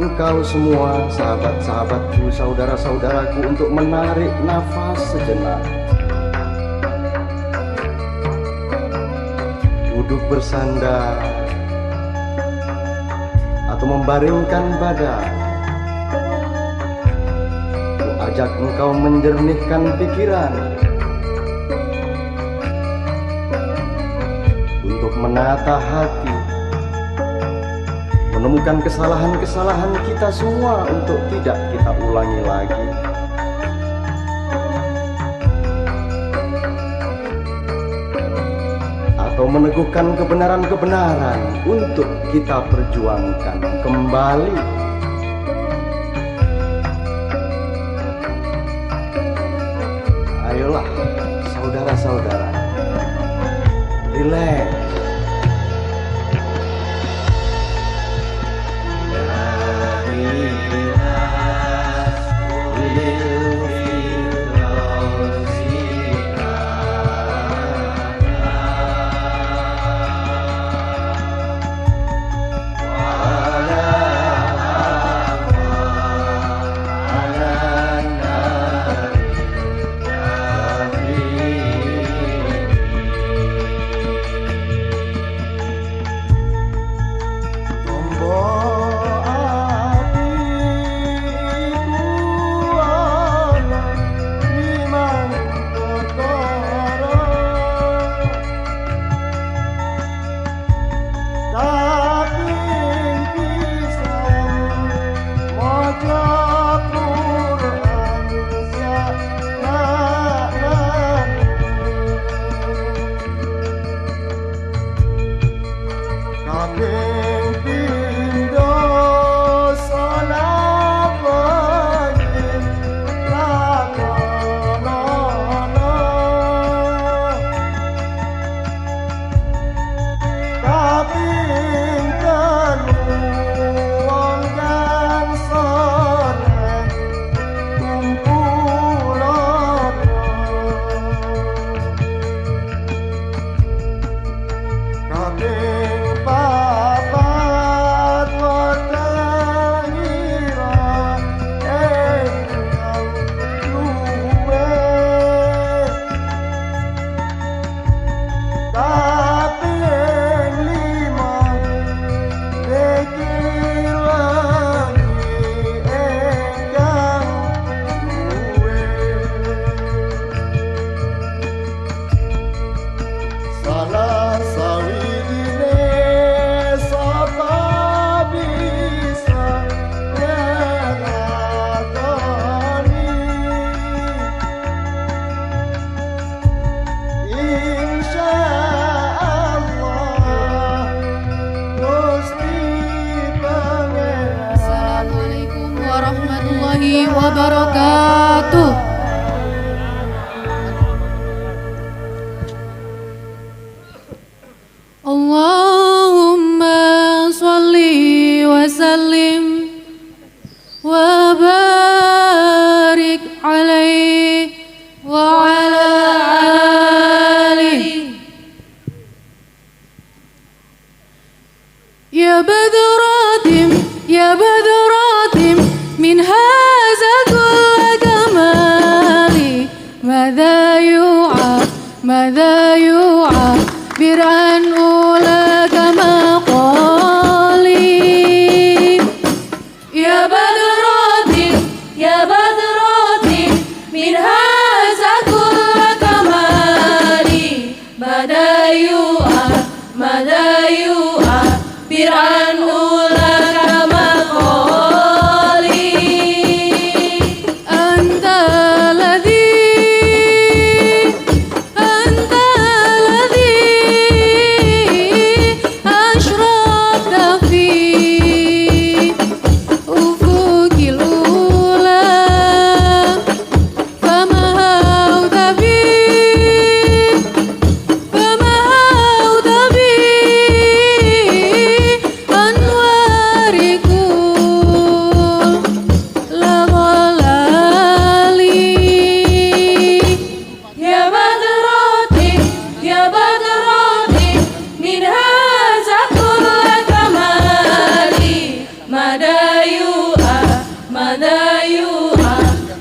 engkau semua, sahabat-sahabatku, saudara-saudaraku, untuk menarik nafas sejenak. Duduk bersandar atau membaringkan badan. Ku ajak engkau menjernihkan pikiran, untuk menata hati, menemukan kesalahan-kesalahan kita semua untuk tidak kita ulangi lagi. Atau meneguhkan kebenaran-kebenaran untuk kita perjuangkan kembali. Ayolah saudara-saudara, relax. warahmatullahi wabarakatuh. Allahumma sholli wa sallim wa barik alaihi wa ala alihi. Ya badratim, ya badratim min haza kulla kamali. Madha yu'a bir'an ula kama qali. Ya badratim, ya badratim min haza kulla kamali. Madha yu'a bir'an ula kama qali. Anta ladhi ashraqta fi ufuqil ula, fama hawta bi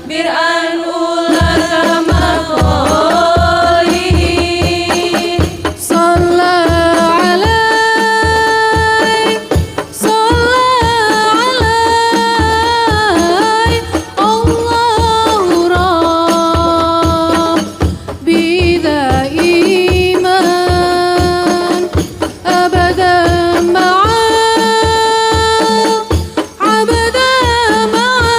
برأن أولك مقاله صلى عليك الله ربي دائما أبدا معاه عبدا معاه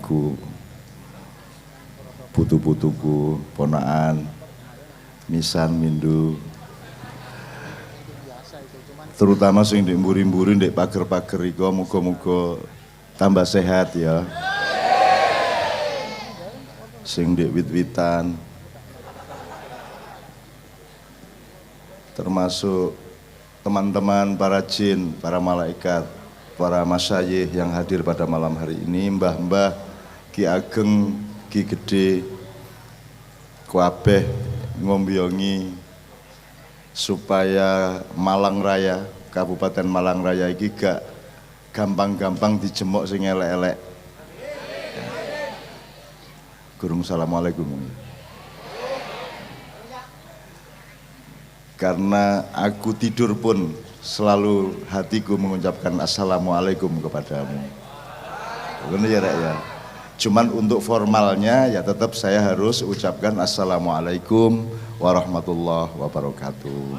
anak-anakku, putu-putuku, ponaan, misan, mindu, terutama sing ndek mburi-mburi ndek pager-pager iku muga-muga tambah sehat ya. Sing ndek wit-witan, termasuk teman-teman para jin, para malaikat, para masyayikh yang hadir pada malam hari ini, mbah-mbah, Ki Ageng, Ki Gede, kabeh ngombiongi supaya Malang Raya, Kabupaten Malang Raya iki gak gampang-gampang dijemuk sing elek-elek. Gurung assalamualaikum. Karena aku tidur pun selalu hatiku mengucapkan assalamualaikum kepadamu. Benar ya Rek ya. Cuman untuk formalnya ya tetap saya harus ucapkan assalamualaikum warahmatullahi wabarakatuh.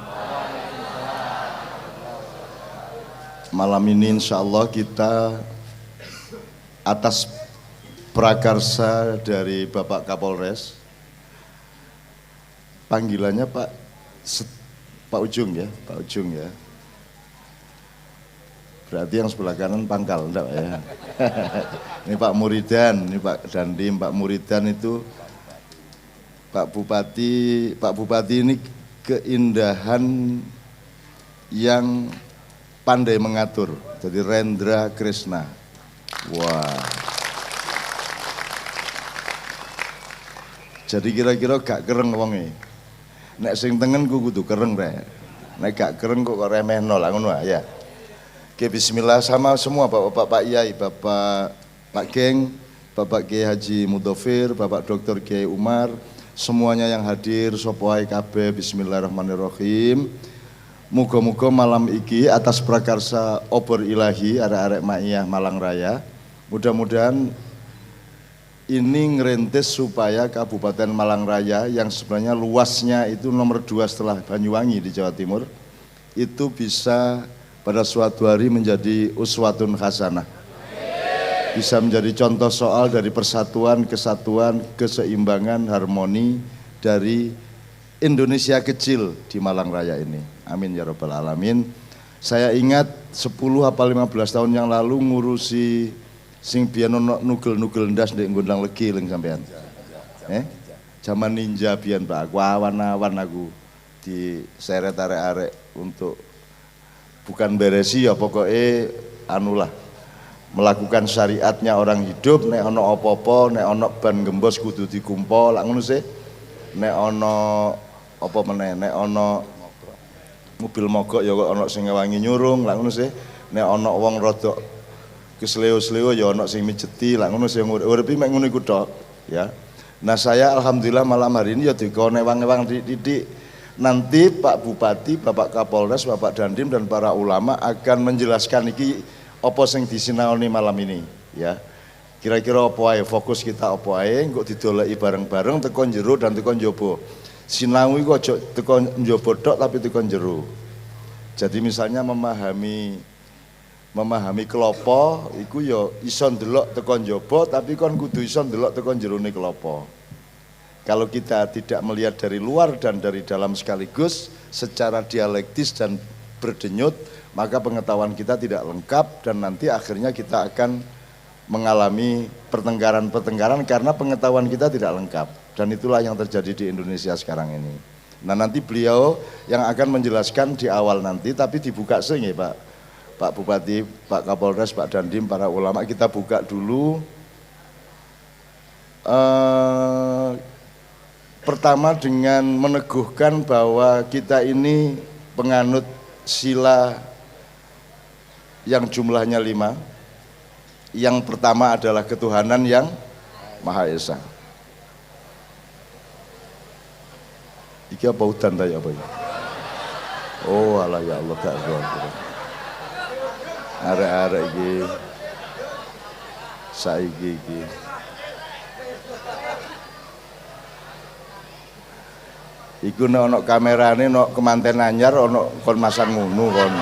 Malam ini insya Allah kita atas prakarsa dari Bapak Kapolres, panggilannya Pak Ujung ya, Pak Ujung ya. Berarti yang sebelah kanan pangkal, enggak ya? Ini Pak Muridan, ini Pak Dandim, Pak Muridan itu Pak Bupati ini keindahan yang pandai mengatur. Jadi Rendra Krishna. Wah. Jadi kira-kira gak kereng wonge. Nek sing tengen ku kudu kereng rek. Nek gak kereng kok remehno lah ngono ya. Oke, bismillah sama semua Bapak Pak Yai, Bapak Pak Geng, Bapak Kiai Haji Mudofir, Bapak Dr. Kiai Umar, semuanya yang hadir, sapa ae kabeh, bismillahirrahmanirrahim. Muga-muga malam iki atas prakarsa obor ilahi arek-arek Maiyah Malang Raya, mudah-mudahan ini ngerintis supaya Kabupaten Malang Raya yang sebenarnya luasnya itu nomor 2 setelah Banyuwangi di Jawa Timur, itu bisa pada suatu hari menjadi uswatun hasanah. Bisa menjadi contoh soal dari persatuan, kesatuan, keseimbangan, harmoni dari Indonesia kecil di Malang Raya ini. Amin ya rabbal alamin. Saya ingat 10 apa 15 tahun yang lalu ngurusi sing biyen ono nugel-nugel ndas ndek Gondang Legi ling sampean. Zaman ninja biyen Pak, aku awan-awan aku diseret arek-arek untuk bukan beresi ya pokoknya anulah melakukan syariatnya orang hidup. Nek ono apa-apa, nek ono ban gembos kudu dikumpul lak ngono sih. Nek ono apa meneh, nek ono mobil mogok ya kok ono sing ngewangi nyurung lak ngono sih. Nek ono wong rodok kesleo-sleo ya ono sing mijeti lak ngono sih. Urip mek ngono iku tok ya. Nah saya alhamdulillah malam hari ini ya dikone ewang-ewang didik. Nanti Pak Bupati, Bapak Kapolres, Bapak Dandim dan para ulama akan menjelaskan iki apa sing disinaoni malam ini ya. Kira-kira apa ae fokus kita apa ae engko didoleki bareng-bareng teko njero dan teko njaba. Sinau iku aja teko njaba tok tapi teko njero. Jadi misalnya memahami klopo iku ya iso ndelok teko njaba tapi kon kudu iso ndelok teko jerone klopo. Kalau kita tidak melihat dari luar dan dari dalam sekaligus secara dialektis dan berdenyut, maka pengetahuan kita tidak lengkap dan nanti akhirnya kita akan mengalami pertengkaran-pertengkaran karena pengetahuan kita tidak lengkap. Dan itulah yang terjadi di Indonesia sekarang ini. Nah nanti beliau yang akan menjelaskan di awal nanti, tapi dibuka sing ya Pak Bupati, Pak Kapolres, Pak Dandim, para ulama, kita buka dulu. Pertama dengan meneguhkan bahwa kita ini penganut sila yang jumlahnya 5. Yang pertama adalah ketuhanan yang Maha Esa. Iki apa hutan tadi apa ya? Oh alah ya Allah gak ruang. Arek-arek iki saiki iki. Iku nek ana kamerane nek kemanten anyar ana kon masang ngono kon.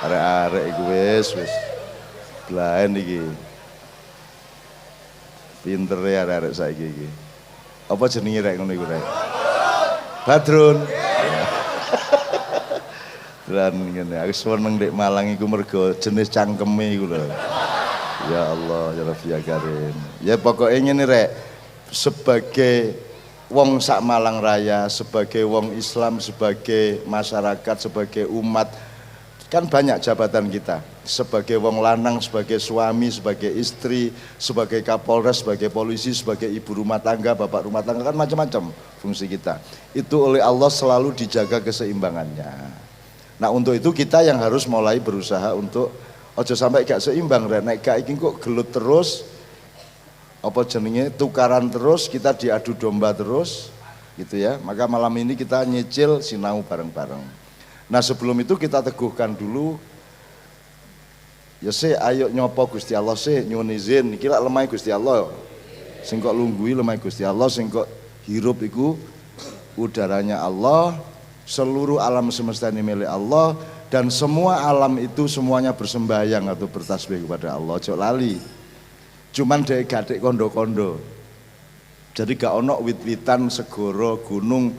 Arek-arek iku wis blaen iki. Pinter ya arek saiki iki. Apa jenenge rek ngono iku rek? Badrun. Dan ngene aku seneng ndek Malang iku mergo jenis cangkeme iku lho. Ya Allah ya Rabbi ya Karim. Ya pokoknya ngene rek, sebagai wong sak Malang Raya, sebagai wong Islam, sebagai masyarakat, sebagai umat, kan banyak jabatan kita. Sebagai wong lanang, sebagai suami, sebagai istri, sebagai kapolres, sebagai polisi, sebagai ibu rumah tangga, bapak rumah tangga, kan macam-macam fungsi kita. Itu oleh Allah selalu dijaga keseimbangannya. Nah untuk itu kita yang harus mulai berusaha untuk ojo sampai gak seimbang, nek gak iki kok gelut terus, apa jenenge tukaran terus, kita diadu domba terus, gitu ya. Maka malam ini kita nyicil sinau bareng-bareng. Nah sebelum itu kita teguhkan dulu. Ya sih, ayo nyopo Gusti Allah sih, nyuwun izin, iki lak lemah Gusti Allah. Sing kok lunggui lemah Gusti Allah, sing kok hirup iku udaranya Allah, seluruh alam semesta ini milik Allah, dan semua alam itu semuanya bersembahyang atau bertasbih kepada Allah. Ojo lali. Cuman dhek gathik kondo-kondo. Jadi gak ono wit-witan segoro gunung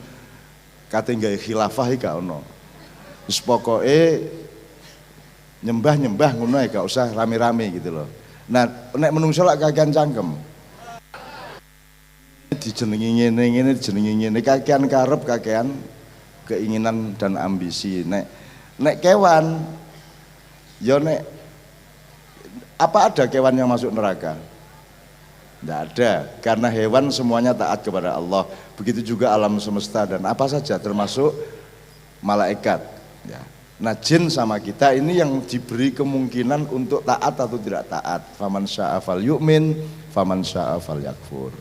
kate gawe khilafah gak ono. Wis pokoke nyembah-nyembah ngono ya, gak usah rame-rame gitu loh. Nah, nek menungso lak kakean cangkem. Dijenengi ngene-ngene, dijenengi ngene, kakean karep, kakean keinginan dan ambisi. Nek kewan ya nek apa ada kewan yang masuk neraka? Tidak ada, karena hewan semuanya taat kepada Allah. Begitu juga alam semesta dan apa saja termasuk malaikat ya. Nah jin sama kita ini yang diberi kemungkinan untuk taat atau tidak taat. Faman syaa fal yu'min, faman syaa fal yakfur.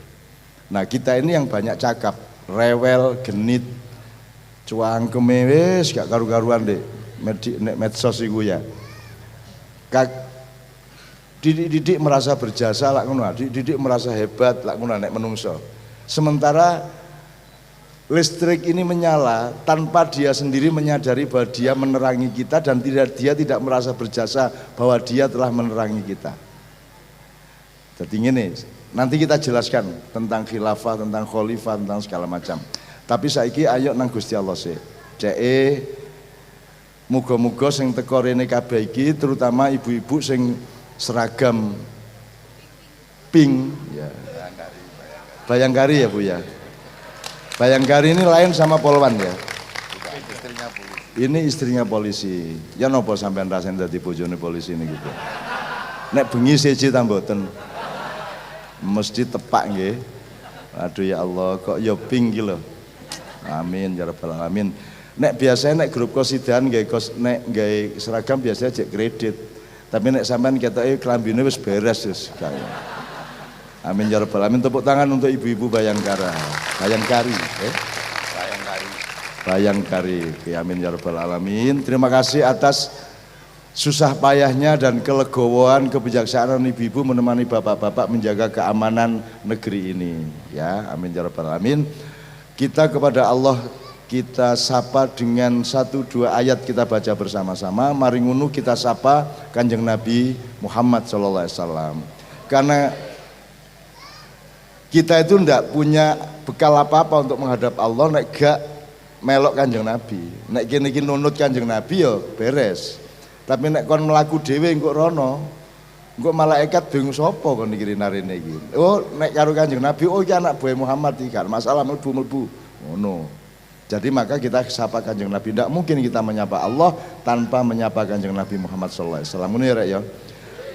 Nah kita ini yang banyak cakap, rewel, genit, cuangkeme wis gak karu-karuan deh medsos iku ya. Didik merasa berjasa lak ngono, didik merasa hebat lak ngono nek menungso. Sementara listrik ini menyala tanpa dia sendiri menyadari bahwa dia menerangi kita dan dia tidak merasa berjasa bahwa dia telah menerangi kita. Jadi ini nanti kita jelaskan tentang khilafah, tentang khalifah, tentang segala macam. Tapi saiki ayo nang Gusti Allah sih. Ceke muga-muga sing teko rene kabeh iki terutama ibu-ibu sing seragam pink ya. Bayangkari ya Bu ya. Bayangkari ini lain sama Polwan ya. Ini istrinya polisi. Ya nopo sampean rasain dadi bojone polisi ini gitu. Nek bengi siji ta mboten. Mesti tepak nggih. Aduh ya Allah, kok ya pink iki lho. Amin ya rabbal alamin. Nek biasanya nek grup kosidan nggih nek gawe seragam biasanya cek kredit. Tapi nek sampean ketoke klambine wis beres wis. Amin ya rabbal alamin. Tepuk tangan untuk ibu-ibu Bayangkara. Bayangkari, Bayangkari. Amin ya rabbal alamin. Terima kasih atas susah payahnya dan kelegowoan, kebijaksanaan ibu-ibu menemani bapak-bapak menjaga keamanan negeri ini. Ya, amin ya rabbal alamin. Kita kepada Allah kita sapa dengan 1-2 ayat kita baca bersama-sama. Mari ngunu kita sapa Kanjeng Nabi Muhammad SAW. Karena kita itu ndak punya bekal apa-apa untuk menghadap Allah nek gak melok Kanjeng Nabi. Nek kene iki nunut Kanjeng Nabi ya beres. Tapi nek kon mlaku dhewe engko rono, engko malaikat bingung sapa kon iki narene iki. Oh, nek karo Kanjeng Nabi, oh iki anak buah Muhammad iki kan masalah mlebu-mlebu. Ngono. Jadi maka kita sapa Kanjeng Nabi. Tidak mungkin kita menyapa Allah tanpa menyapa Kanjeng Nabi Muhammad sallallahu alaihi wasallam. Ngono ya rek ya.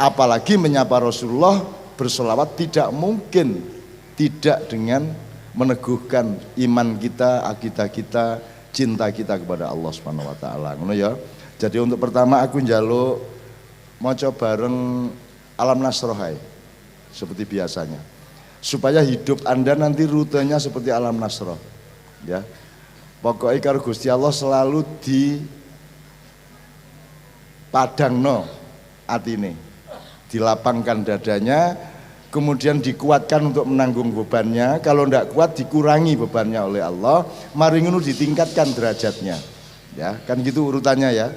Apalagi menyapa Rasulullah bersolawat tidak mungkin tidak dengan meneguhkan iman kita, akidah kita, cinta kita kepada Allah Subhanahu wa taala. Ngono ya. Jadi untuk pertama aku njaluk maca bareng Alam Nasrohai seperti biasanya. Supaya hidup Anda nanti rutenya seperti Alam Nasroh. Ya. Pokoknya karo Gusti Allah selalu di padangno atine. Dilapangkan dadanya, kemudian dikuatkan untuk menanggung bebannya. Kalau tidak kuat dikurangi bebannya oleh Allah. Mari ngono ditingkatkan derajatnya. Ya, kan gitu urutannya ya.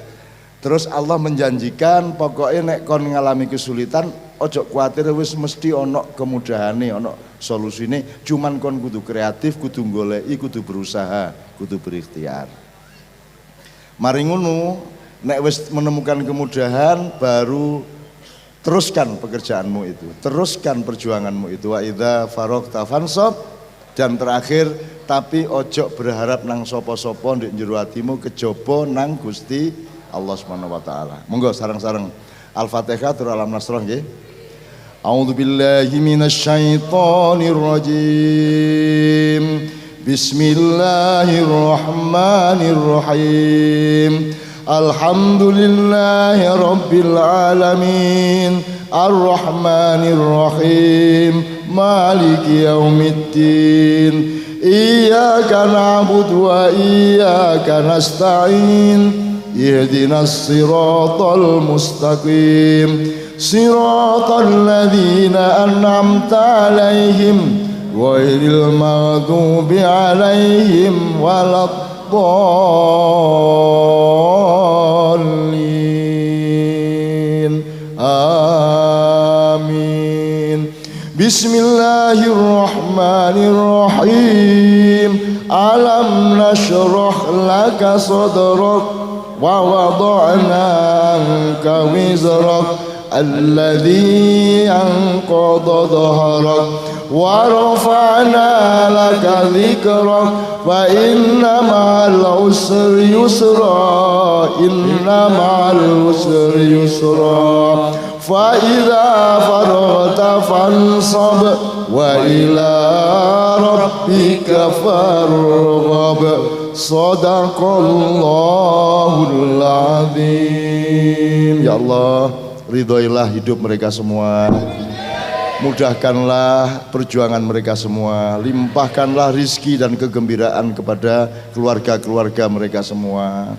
Terus Allah menjanjikan pokoknya nek kon ngalami kesulitan ojo kuatir wis mesti ono kemudahane, ono solusine, cuman kon kudu kreatif, kudu goleki, kudu berusaha, kudu berikhtiar. Mari ngono, nek wis menemukan kemudahan baru teruskan pekerjaanmu itu, teruskan perjuanganmu itu. Wa idza faragta fansab, dan terakhir tapi ojo berharap nang sopo-sopo ndek njero atimu, kejaba nang Gusti Allah Subhanahu wa taala. Monggo sareng-sareng Al-Fatihah tur Alam Nasrah nggih. A'udzu billahi minasyaitonir rajim. Bismillahirrahmanirrahim. Alhamdulillahi rabbil alamin. Ar-Rahmanir Rahim. Maliki yaumiddin. Iyyaka na'budu wa iyyaka nasta'in. Ihdinas siratal mustaqim. Siratal ladzina an'amta 'alaihim ghairil maghdubi 'alaihim waladdallin. Amin. Bismillahirrahmanirrahim. Alam nashrah laka sadrak wa wada'na anka wizrak alladhi anqadha dhahrak wa rafa'na laka dhikrak wa inna ma'al usri yusra, inna ma'al usri yusra, fa idza faragta fansab wa ila rabbika farghab. Sadaqallahul azim. Ya Allah, ridhoilah hidup mereka semua, mudahkanlah perjuangan mereka semua, limpahkanlah rizki dan kegembiraan kepada keluarga-keluarga mereka semua.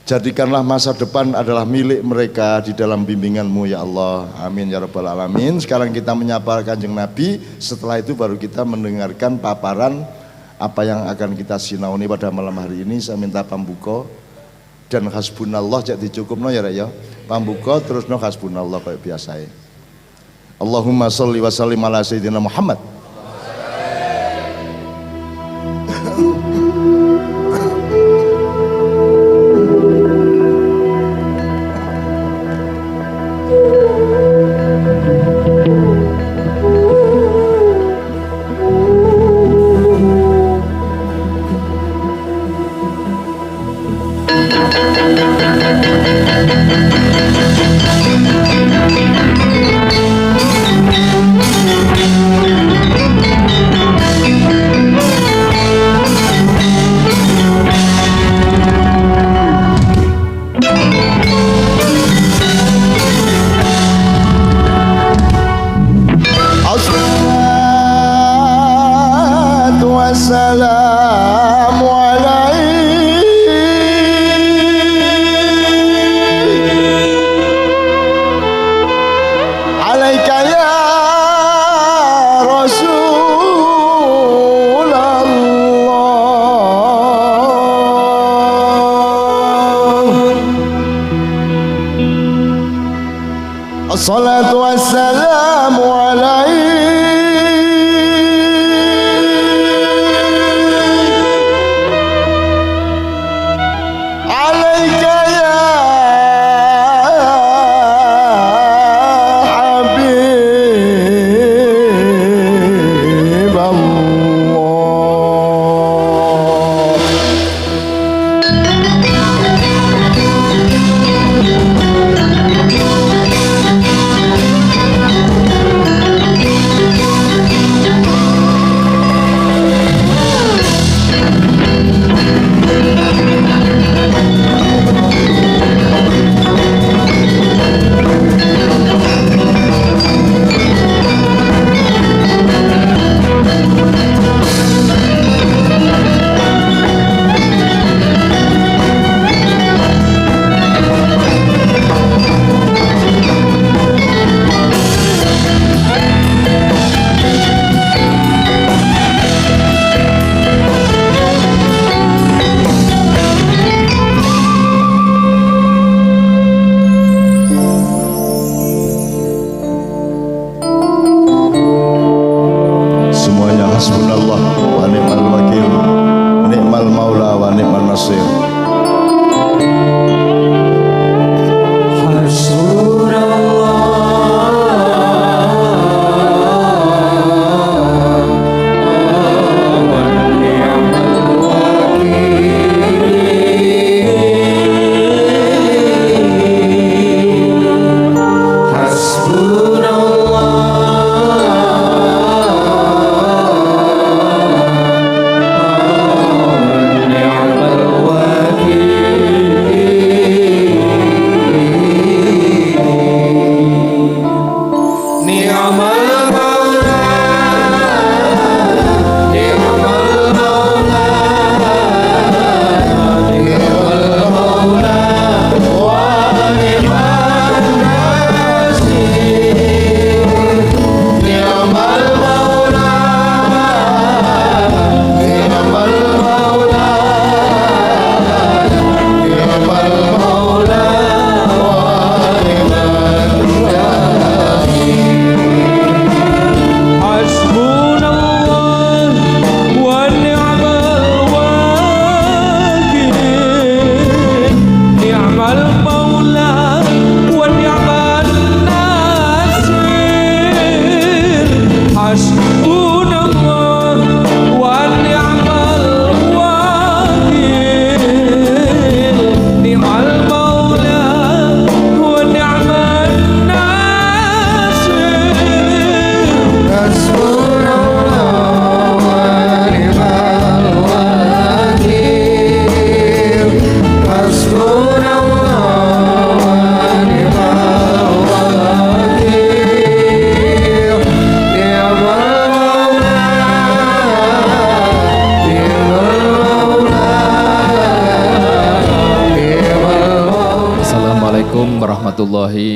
Jadikanlah masa depan adalah milik mereka di dalam bimbingan-Mu ya Allah. Amin ya rabbal alamin. Sekarang kita menyapa Kanjeng Nabi, setelah itu baru kita mendengarkan paparan apa yang akan kita sinauni pada malam hari ini. Saya minta pambuka dan hasbunallah cek dicukupno ya Rek ya. Pambuka terus no hasbunallah kayak biasa. Allahumma sholli wa sallim ala sayyidina Muhammad. Assalamu alaika ya Rasulullah. Assalatu wassalamu alaika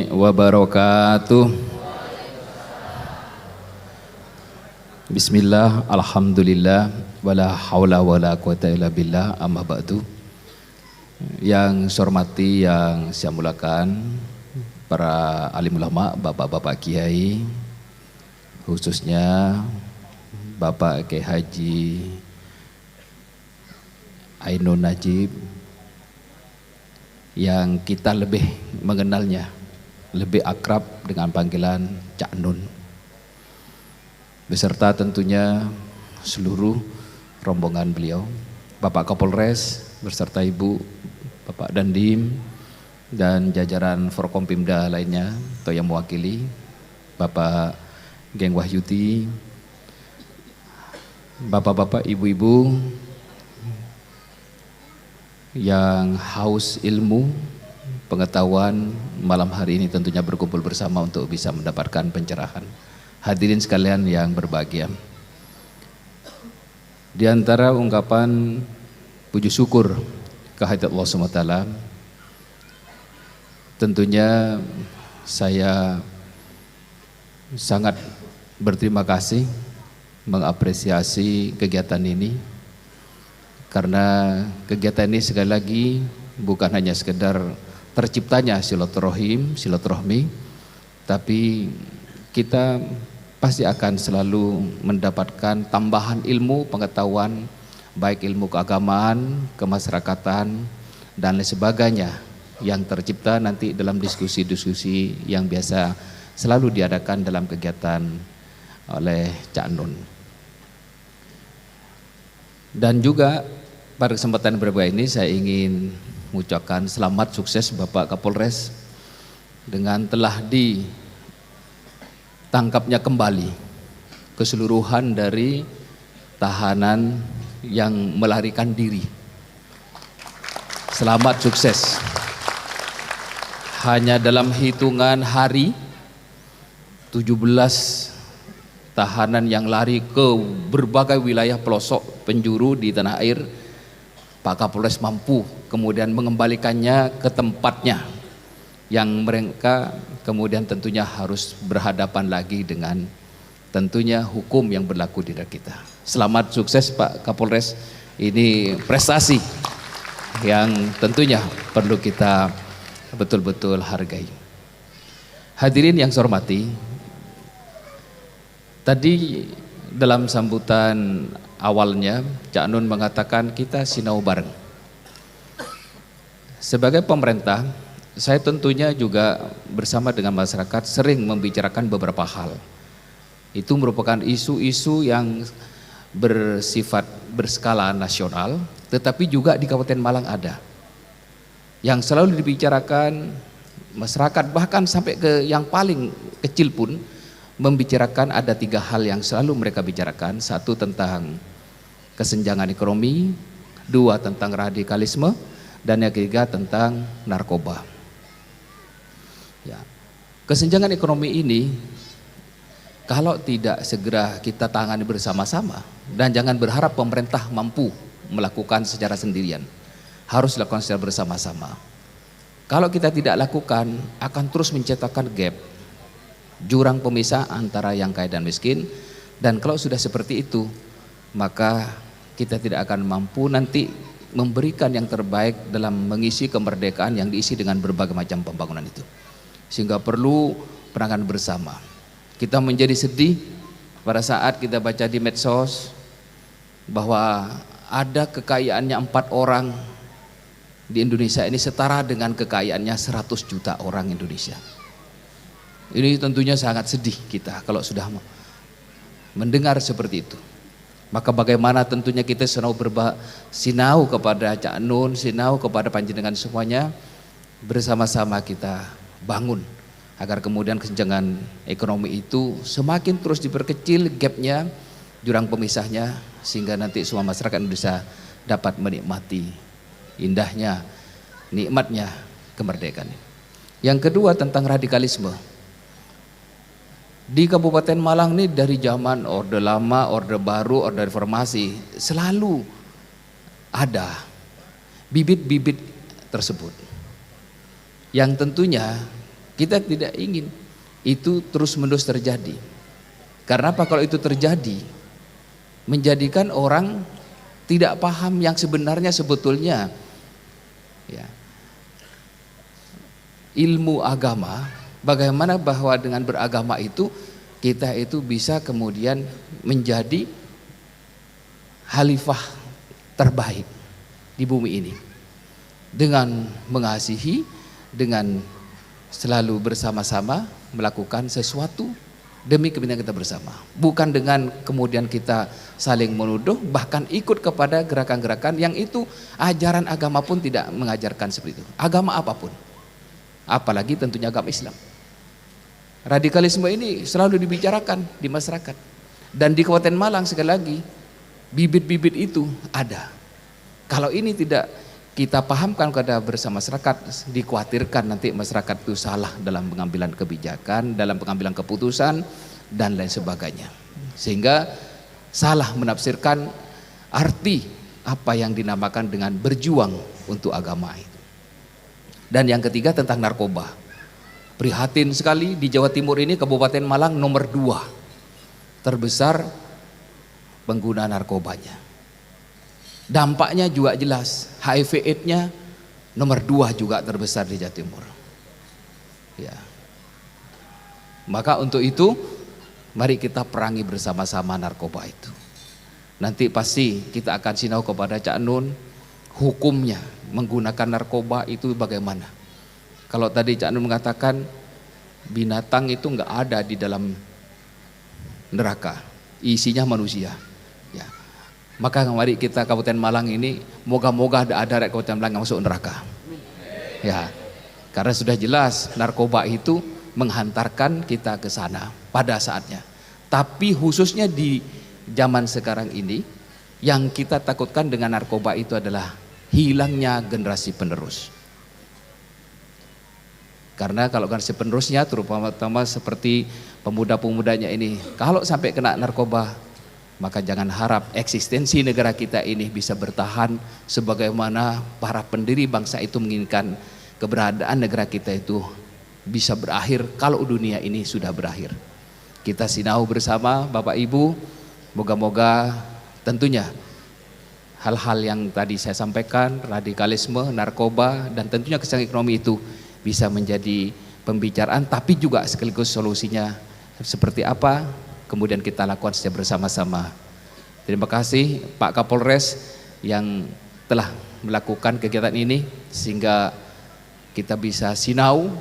wabarakatuh. Bismillah, alhamdulillah, wala haula wala quwata illa billah, amma ba'du. Yang saya hormati, yang saya muliakan, para alim ulama, bapak-bapak kiai, khususnya Bapak Kiai Haji Ainun Najib, yang kita lebih mengenalnya, lebih akrab dengan panggilan Cak Nun, beserta tentunya seluruh rombongan beliau, Bapak Kapolres beserta Ibu, Bapak Dandim, dan jajaran Forkompimda lainnya atau yang mewakili, Bapak Geng Wahyuti, bapak-bapak, ibu-ibu yang haus ilmu, pengetahuan, malam hari ini tentunya berkumpul bersama untuk bisa mendapatkan pencerahan. Hadirin sekalian yang berbahagia, di antara ungkapan puji syukur kehadirat Allah SWT, tentunya saya sangat berterima kasih, mengapresiasi kegiatan ini, karena kegiatan ini sekali lagi bukan hanya sekedar terciptanya silaturahmi, tapi kita pasti akan selalu mendapatkan tambahan ilmu, pengetahuan, baik ilmu keagamaan, kemasyarakatan, dan lain sebagainya yang tercipta nanti dalam diskusi-diskusi yang biasa selalu diadakan dalam kegiatan oleh Cak Nun. Dan juga pada kesempatan berbahagia ini saya ingin mengucapkan selamat sukses Bapak Kapolres dengan telah ditangkapnya kembali keseluruhan dari tahanan yang melarikan diri. Selamat sukses. Hanya dalam hitungan hari 17 tahanan yang lari ke berbagai wilayah pelosok penjuru di tanah air, Pak Kapolres mampu kemudian mengembalikannya ke tempatnya, yang mereka kemudian tentunya harus berhadapan lagi dengan tentunya hukum yang berlaku di negara kita. Selamat sukses Pak Kapolres, ini prestasi yang tentunya perlu kita betul-betul hargai. Hadirin yang saya hormati, tadi dalam sambutan awalnya Cak Nun mengatakan kita sinau bareng. Sebagai pemerintah, saya tentunya juga bersama dengan masyarakat sering membicarakan beberapa hal. Itu merupakan isu-isu yang bersifat berskala nasional, tetapi juga di Kabupaten Malang ada. Yang selalu dibicarakan masyarakat, bahkan sampai ke yang paling kecil pun membicarakan ada 3 hal yang selalu mereka bicarakan. 1 tentang kesenjangan ekonomi, 2 tentang radikalisme, dan yang ketiga tentang narkoba. Ya. Kesenjangan ekonomi ini kalau tidak segera kita tangani bersama-sama, dan jangan berharap pemerintah mampu melakukan secara sendirian, harus dilakukan secara bersama-sama. Kalau kita tidak lakukan, akan terus menciptakan gap, jurang pemisah antara yang kaya dan miskin. Dan kalau sudah seperti itu, maka kita tidak akan mampu nanti memberikan yang terbaik dalam mengisi kemerdekaan yang diisi dengan berbagai macam pembangunan itu. Sehingga perlu penanganan bersama. Kita menjadi sedih pada saat kita baca di medsos bahwa ada kekayaannya 4 orang di Indonesia ini setara dengan kekayaannya 100 juta orang Indonesia. Ini tentunya sangat sedih kita kalau sudah mendengar seperti itu. Maka bagaimana tentunya kita sinau kepada Cak Nun, sinau kepada panjenengan semuanya, bersama-sama kita bangun agar kemudian kesenjangan ekonomi itu semakin terus diperkecil gapnya, jurang pemisahnya, sehingga nanti semua masyarakat Indonesia dapat menikmati indahnya, nikmatnya kemerdekaan. Yang kedua tentang radikalisme. Di Kabupaten Malang ini dari zaman Orde Lama, Orde Baru, Orde Reformasi selalu ada bibit-bibit tersebut. Yang tentunya Kita tidak ingin itu terus-menerus terjadi. Karena apa? Kalau itu terjadi, menjadikan orang tidak paham yang sebenarnya sebetulnya ya, ilmu agama, bagaimana bahwa dengan beragama itu kita itu bisa kemudian menjadi khalifah terbaik di bumi ini dengan mengasihi, dengan selalu bersama-sama melakukan sesuatu demi kepentingan kita bersama, bukan dengan kemudian kita saling menuduh, bahkan ikut kepada gerakan-gerakan yang itu ajaran agama pun tidak mengajarkan seperti itu, agama apapun, apalagi tentunya agama Islam. Radikalisme ini selalu dibicarakan di masyarakat, dan di Kabupaten Malang sekali lagi bibit-bibit itu ada. Kalau ini tidak kita pahamkan kepada bersama masyarakat, dikhawatirkan nanti masyarakat itu salah dalam pengambilan kebijakan, dalam pengambilan keputusan dan lain sebagainya, sehingga salah menafsirkan arti apa yang dinamakan dengan berjuang untuk agama itu. Dan yang ketiga tentang narkoba, prihatin sekali di Jawa Timur ini Kabupaten Malang nomor 2 terbesar pengguna narkobanya. Dampaknya juga jelas, HIV AIDS-nya nomor 2 juga terbesar di Jawa Timur. Ya. Maka untuk itu mari kita perangi bersama-sama narkoba itu. Nanti pasti kita akan sinau kepada Cak Nun, hukumnya menggunakan narkoba itu bagaimana. Kalau tadi Cak Nun mengatakan binatang itu enggak ada di dalam neraka, isinya manusia. Maka mari kita Kabupaten Malang ini moga-moga ada rakyat Kabupaten Malang yang masuk neraka. Ya, karena sudah jelas narkoba itu menghantarkan kita ke sana pada saatnya. Tapi khususnya di zaman sekarang ini yang kita takutkan dengan narkoba itu adalah hilangnya generasi penerus. Karena kalau generasi penerusnya terutama seperti pemuda-pemudanya ini, kalau sampai kena narkoba, maka jangan harap eksistensi negara kita ini bisa bertahan sebagaimana para pendiri bangsa itu menginginkan keberadaan negara kita itu bisa berakhir kalau dunia ini sudah berakhir. Kita sinau bersama Bapak Ibu, moga-moga tentunya hal-hal yang tadi saya sampaikan, radikalisme, narkoba, dan tentunya kesehatan ekonomi itu bisa menjadi pembicaraan, tapi juga sekaligus solusinya seperti apa kemudian kita lakukan secara bersama-sama. Terima kasih Pak Kapolres yang telah melakukan kegiatan ini sehingga kita bisa sinau,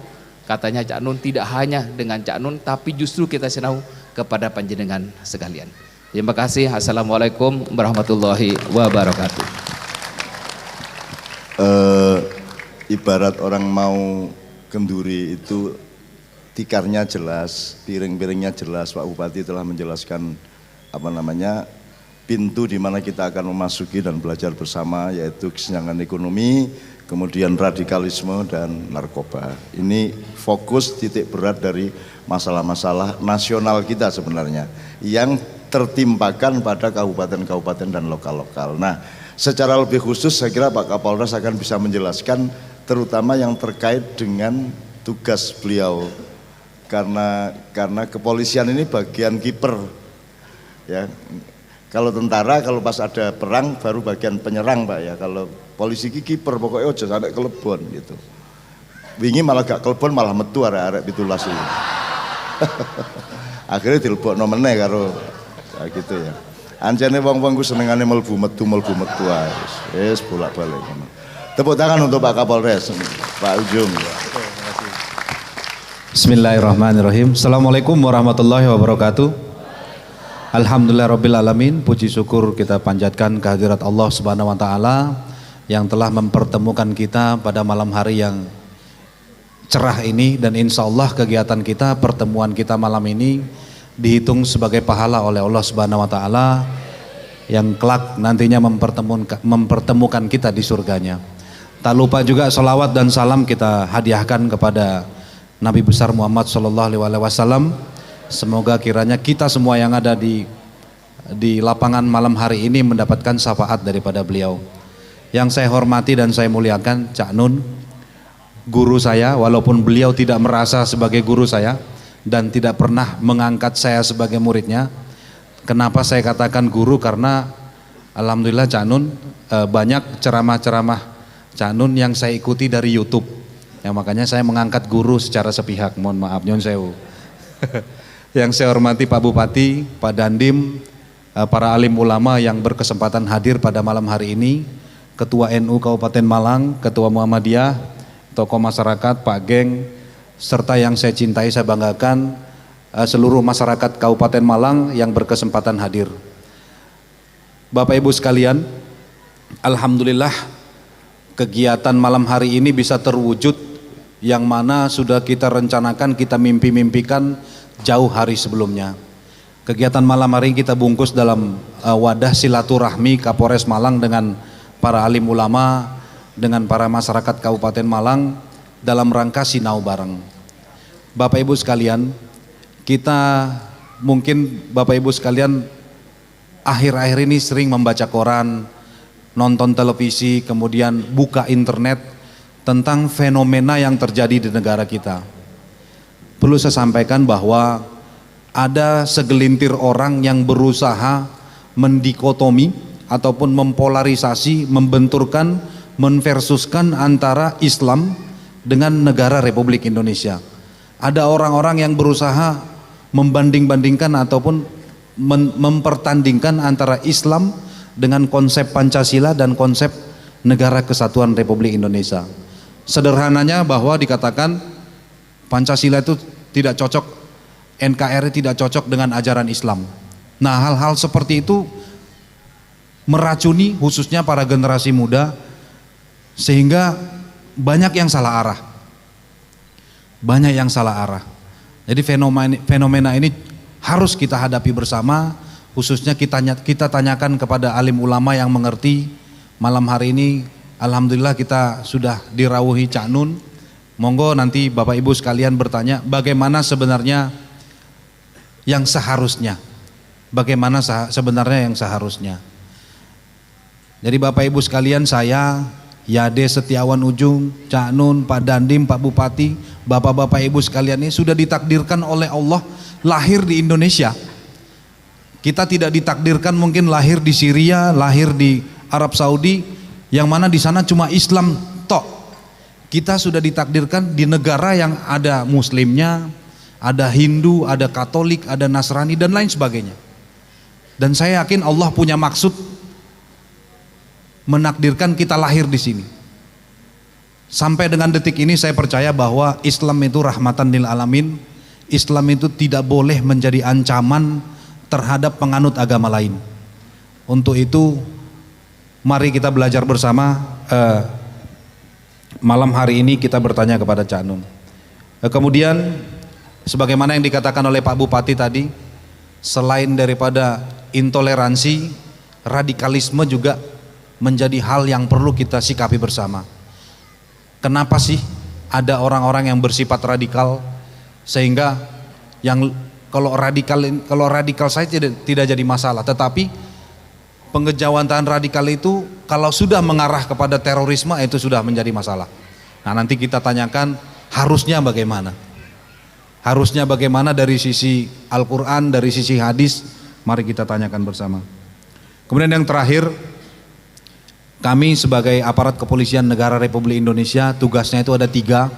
katanya Cak Nun tidak hanya dengan Cak Nun tapi justru kita sinau kepada panjenengan sekalian. Terima kasih. Assalamualaikum warahmatullahi wabarakatuh. Ibarat orang mau kenduri itu tikarnya jelas, piring-piringnya jelas. Pak Bupati telah menjelaskan pintu di mana kita akan memasuki dan belajar bersama, yaitu kesenjangan ekonomi, kemudian radikalisme dan narkoba. Ini fokus titik berat dari masalah-masalah nasional kita sebenarnya yang tertimpakan pada kabupaten-kabupaten dan lokal-lokal. Nah, secara lebih khusus saya kira Pak Kapolres akan bisa menjelaskan terutama yang terkait dengan tugas beliau. Karena kepolisian ini bagian kiper, ya. Kalau tentara kalau pas ada perang baru bagian penyerang Pak ya. Kalau polisi kiper pokoknya ojo sampai kelebon gitu. Wingi malah gak kelebon malah metu arek-arek pitulas itu. Akhirnya dilebokno meneh karo gitu ya. Anjane wong-wong ku senengane mlebu metu ae. Wis bolak-balik ngono. Tepuk tangan untuk Pak Kapolres, Pak Ujung. Bismillahirrahmanirrahim. Assalamualaikum warahmatullahi wabarakatuh. Alhamdulillahirrabbilalamin. Puji syukur kita panjatkan kehadirat Allah subhanahu wa ta'ala yang telah mempertemukan kita pada malam hari yang cerah ini. Dan insya Allah kegiatan kita, pertemuan kita malam ini dihitung sebagai pahala oleh Allah subhanahu wa ta'ala yang kelak nantinya mempertemukan kita di surganya. Tak lupa juga salawat dan salam kita hadiahkan kepada Nabi besar Muhammad SAW. Semoga kiranya kita semua yang ada di lapangan malam hari ini mendapatkan syafaat daripada beliau. Yang saya hormati dan saya muliakan Cak Nun, guru saya, walaupun beliau tidak merasa sebagai guru saya dan tidak pernah mengangkat saya sebagai muridnya. Kenapa saya katakan guru? Karena alhamdulillah Cak Nun banyak ceramah-ceramah Cak Nun yang saya ikuti dari YouTube. Ya, makanya saya mengangkat guru secara sepihak. Mohon maaf, nyon sewu. Yang saya hormati Pak Bupati, Pak Dandim, para alim ulama yang berkesempatan hadir pada malam hari ini, Ketua NU Kabupaten Malang, Ketua Muhammadiyah, tokoh masyarakat, Pak Geng, serta yang saya cintai, saya banggakan, seluruh masyarakat Kabupaten Malang yang berkesempatan hadir. Bapak Ibu sekalian, alhamdulillah kegiatan malam hari ini bisa terwujud, yang mana sudah kita rencanakan, kita mimpi-mimpikan jauh hari sebelumnya. Kegiatan malam hari ini kita bungkus dalam wadah silaturahmi Kapolres Malang dengan para alim ulama, dengan para masyarakat Kabupaten Malang dalam rangka sinau bareng. Bapak Ibu sekalian, kita mungkin Bapak Ibu sekalian akhir-akhir ini sering membaca koran, nonton televisi, kemudian buka internet tentang fenomena yang terjadi di negara kita. Perlu saya sampaikan bahwa ada segelintir orang yang berusaha mendikotomi ataupun mempolarisasi, membenturkan, menversuskan antara Islam dengan negara Republik Indonesia. Ada orang-orang yang berusaha membanding-bandingkan ataupun mempertandingkan antara Islam dengan konsep Pancasila dan konsep Negara Kesatuan Republik Indonesia. Sederhananya bahwa dikatakan Pancasila itu tidak cocok, NKRI tidak cocok dengan ajaran Islam. Nah, hal-hal seperti itu meracuni khususnya para generasi muda, sehingga banyak yang salah arah. Banyak yang salah arah. Jadi fenomena ini harus kita hadapi bersama, khususnya kita tanyakan kepada alim ulama yang mengerti. Malam hari ini alhamdulillah kita sudah dirawuhi Cak Nun. Monggo nanti Bapak Ibu sekalian bertanya bagaimana sebenarnya yang seharusnya. Bagaimana sebenarnya yang seharusnya. Jadi Bapak Ibu sekalian, saya Yade Setiawan Ujung, Cak Nun, Pak Dandim, Pak Bupati, Bapak-bapak Ibu sekalian ini sudah ditakdirkan oleh Allah lahir di Indonesia. Kita tidak ditakdirkan mungkin lahir di Syria, lahir di Arab Saudi, yang mana di sana cuma Islam tok. Kita sudah ditakdirkan di negara yang ada Muslimnya, ada Hindu, ada Katolik, ada Nasrani dan lain sebagainya. Dan saya yakin Allah punya maksud menakdirkan kita lahir di sini. Sampai dengan detik ini saya percaya bahwa Islam itu rahmatan lil alamin. Islam itu tidak boleh menjadi ancaman terhadap penganut agama lain. Untuk itu mari kita belajar bersama. Malam hari ini kita bertanya kepada Cak Nun. Kemudian sebagaimana yang dikatakan oleh Pak Bupati tadi, selain daripada intoleransi, radikalisme juga menjadi hal yang perlu kita sikapi bersama. Kenapa sih ada orang-orang yang bersifat radikal, sehingga yang kalau radikal saya tidak jadi masalah, tetapi pengejauhan radikal itu kalau sudah mengarah kepada terorisme itu sudah menjadi masalah. Nah, nanti kita tanyakan harusnya bagaimana. Harusnya bagaimana dari sisi Al-Quran, dari sisi hadis, mari kita tanyakan bersama. Kemudian yang terakhir, kami sebagai aparat kepolisian negara Republik Indonesia, tugasnya itu ada 3,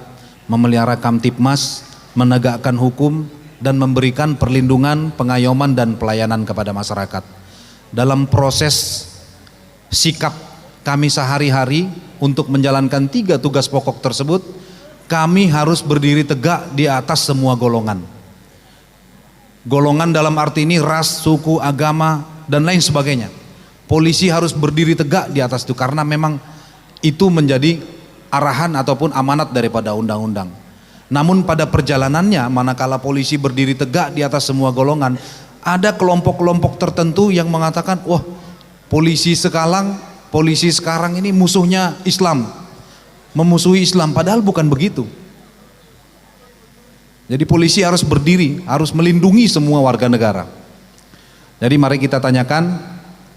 memelihara Kamtibmas, menegakkan hukum, dan memberikan perlindungan, pengayoman, dan pelayanan kepada masyarakat. Dalam proses sikap kami sehari-hari untuk menjalankan 3 tugas pokok tersebut, kami harus berdiri tegak di atas semua golongan. Golongan dalam arti ini ras, suku, agama, dan lain sebagainya. Polisi harus berdiri tegak di atas itu karena memang itu menjadi arahan ataupun amanat daripada undang-undang. Namun pada perjalanannya, manakala polisi berdiri tegak di atas semua golongan, ada kelompok-kelompok tertentu yang mengatakan, wah, polisi sekarang ini musuhnya Islam, memusuhi Islam, padahal bukan begitu. Jadi polisi harus berdiri, harus melindungi semua warga negara. Jadi mari kita tanyakan,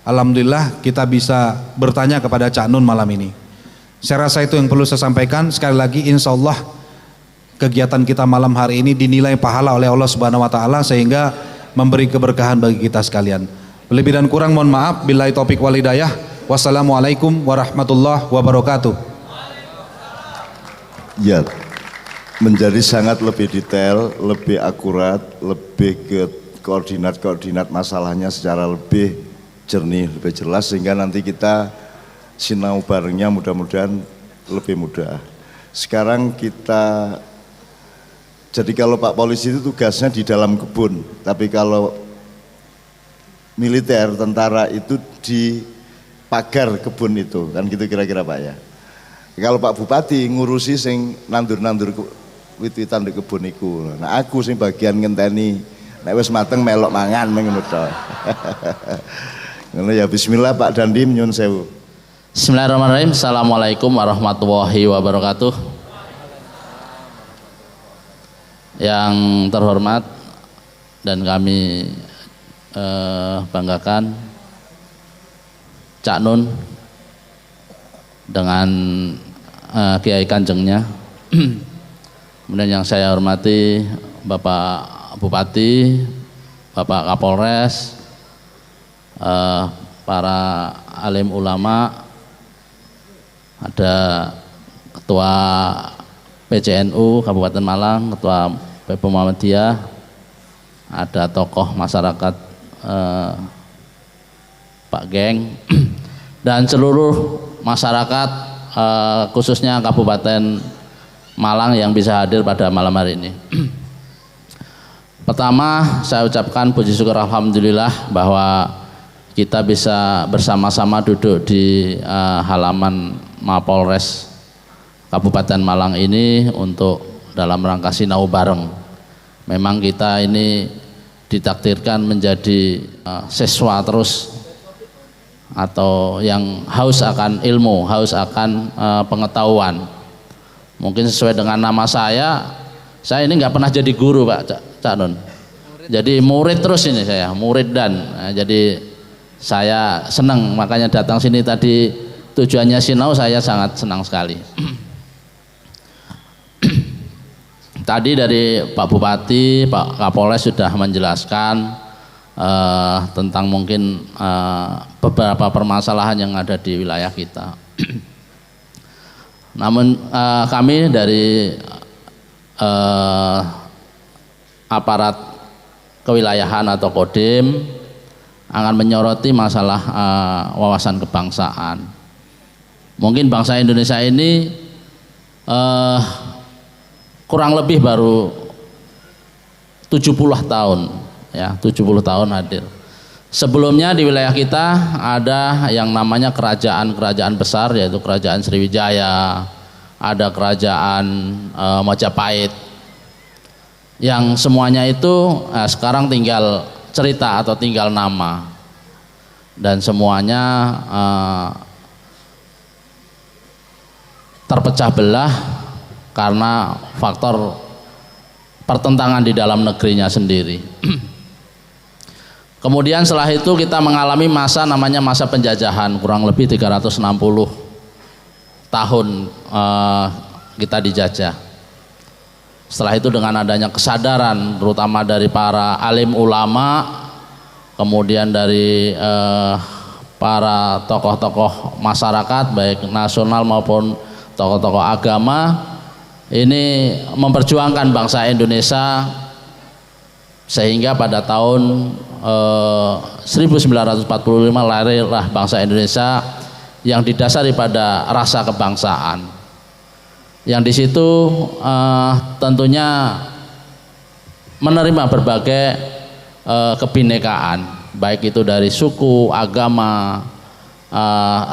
alhamdulillah kita bisa bertanya kepada Cak Nun malam ini. Saya rasa itu yang perlu saya sampaikan. Sekali lagi, insya Allah kegiatan kita malam hari ini dinilai pahala oleh Allah Subhanahu Wa Taala sehingga memberi keberkahan bagi kita sekalian. Lebih dan kurang mohon maaf. Billahi taufik wal hidayah. Wassalamualaikum warahmatullahi wabarakatuh. Ya, menjadi sangat lebih detail, lebih akurat, lebih ke koordinat masalahnya secara lebih jernih, lebih jelas, sehingga nanti kita sinau barengnya mudah-mudahan lebih mudah. Sekarang kita, jadi kalau Pak Polisi itu tugasnya di dalam kebun, tapi kalau militer, tentara itu di pagar kebun itu, kan gitu kira-kira Pak ya. Kalau Pak Bupati ngurusi sing nandur-nandur wit-witan di kebun iku. Nah aku sing bagian ngenteni nek wis mateng melok mangan ngono to. Ngono ya, bismillah Pak Dandim, nyun sewu. Bismillahirrahmanirrahim. Assalamualaikum warahmatullahi wabarakatuh. Yang terhormat dan kami banggakan Cak Nun dengan Kiai Kanjengnya. Kemudian yang saya hormati Bapak Bupati, Bapak Kapolres, para alim ulama, ada Ketua PCNU Kabupaten Malang, Ketua PP Muhammadiyah, ada tokoh masyarakat Pak Geng, dan seluruh masyarakat khususnya Kabupaten Malang yang bisa hadir pada malam hari ini. Pertama, saya ucapkan puji syukur alhamdulillah bahwa kita bisa bersama-sama duduk di halaman Mapolres Kabupaten Malang ini untuk dalam rangka sinau bareng. Memang kita ini ditakdirkan menjadi siswa terus, atau yang haus akan ilmu, haus akan pengetahuan. Mungkin sesuai dengan nama saya ini nggak pernah jadi guru Pak Cak Nun. Jadi murid terus ini saya, murid dan jadi saya senang makanya datang sini tadi, tujuannya sinau, saya sangat senang sekali. Tadi dari Pak Bupati, Pak Kapolres sudah menjelaskan tentang mungkin beberapa permasalahan yang ada di wilayah kita. Namun kami dari aparat kewilayahan atau Kodim akan menyoroti masalah wawasan kebangsaan. Mungkin bangsa Indonesia ini kurang lebih baru 70 tahun ya, 70 tahun hadir. Sebelumnya di wilayah kita ada yang namanya kerajaan-kerajaan besar, yaitu Kerajaan Sriwijaya, ada Kerajaan Majapahit, yang semuanya itu sekarang tinggal cerita atau tinggal nama, dan semuanya terpecah belah karena faktor pertentangan di dalam negerinya sendiri. Kemudian setelah itu kita mengalami masa namanya masa penjajahan, kurang lebih 360 tahun kita dijajah. Setelah itu dengan adanya kesadaran terutama dari para alim ulama, kemudian dari para tokoh-tokoh masyarakat baik nasional maupun tokoh-tokoh agama, ini memperjuangkan bangsa Indonesia sehingga pada tahun 1945 lahirlah bangsa Indonesia yang didasari pada rasa kebangsaan. Yang di situ tentunya menerima berbagai kebinekaan, baik itu dari suku, agama,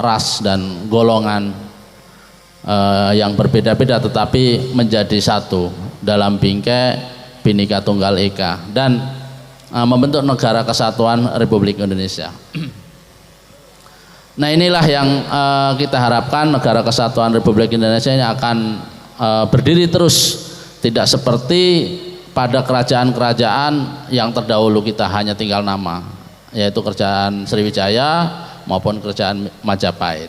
ras dan golongan yang berbeda-beda tetapi menjadi satu dalam bingkai Bhinneka Tunggal Ika dan membentuk Negara Kesatuan Republik Indonesia. Nah inilah yang kita harapkan, Negara Kesatuan Republik Indonesia ini akan berdiri terus, tidak seperti pada kerajaan-kerajaan yang terdahulu kita hanya tinggal nama, yaitu Kerajaan Sriwijaya maupun Kerajaan Majapahit.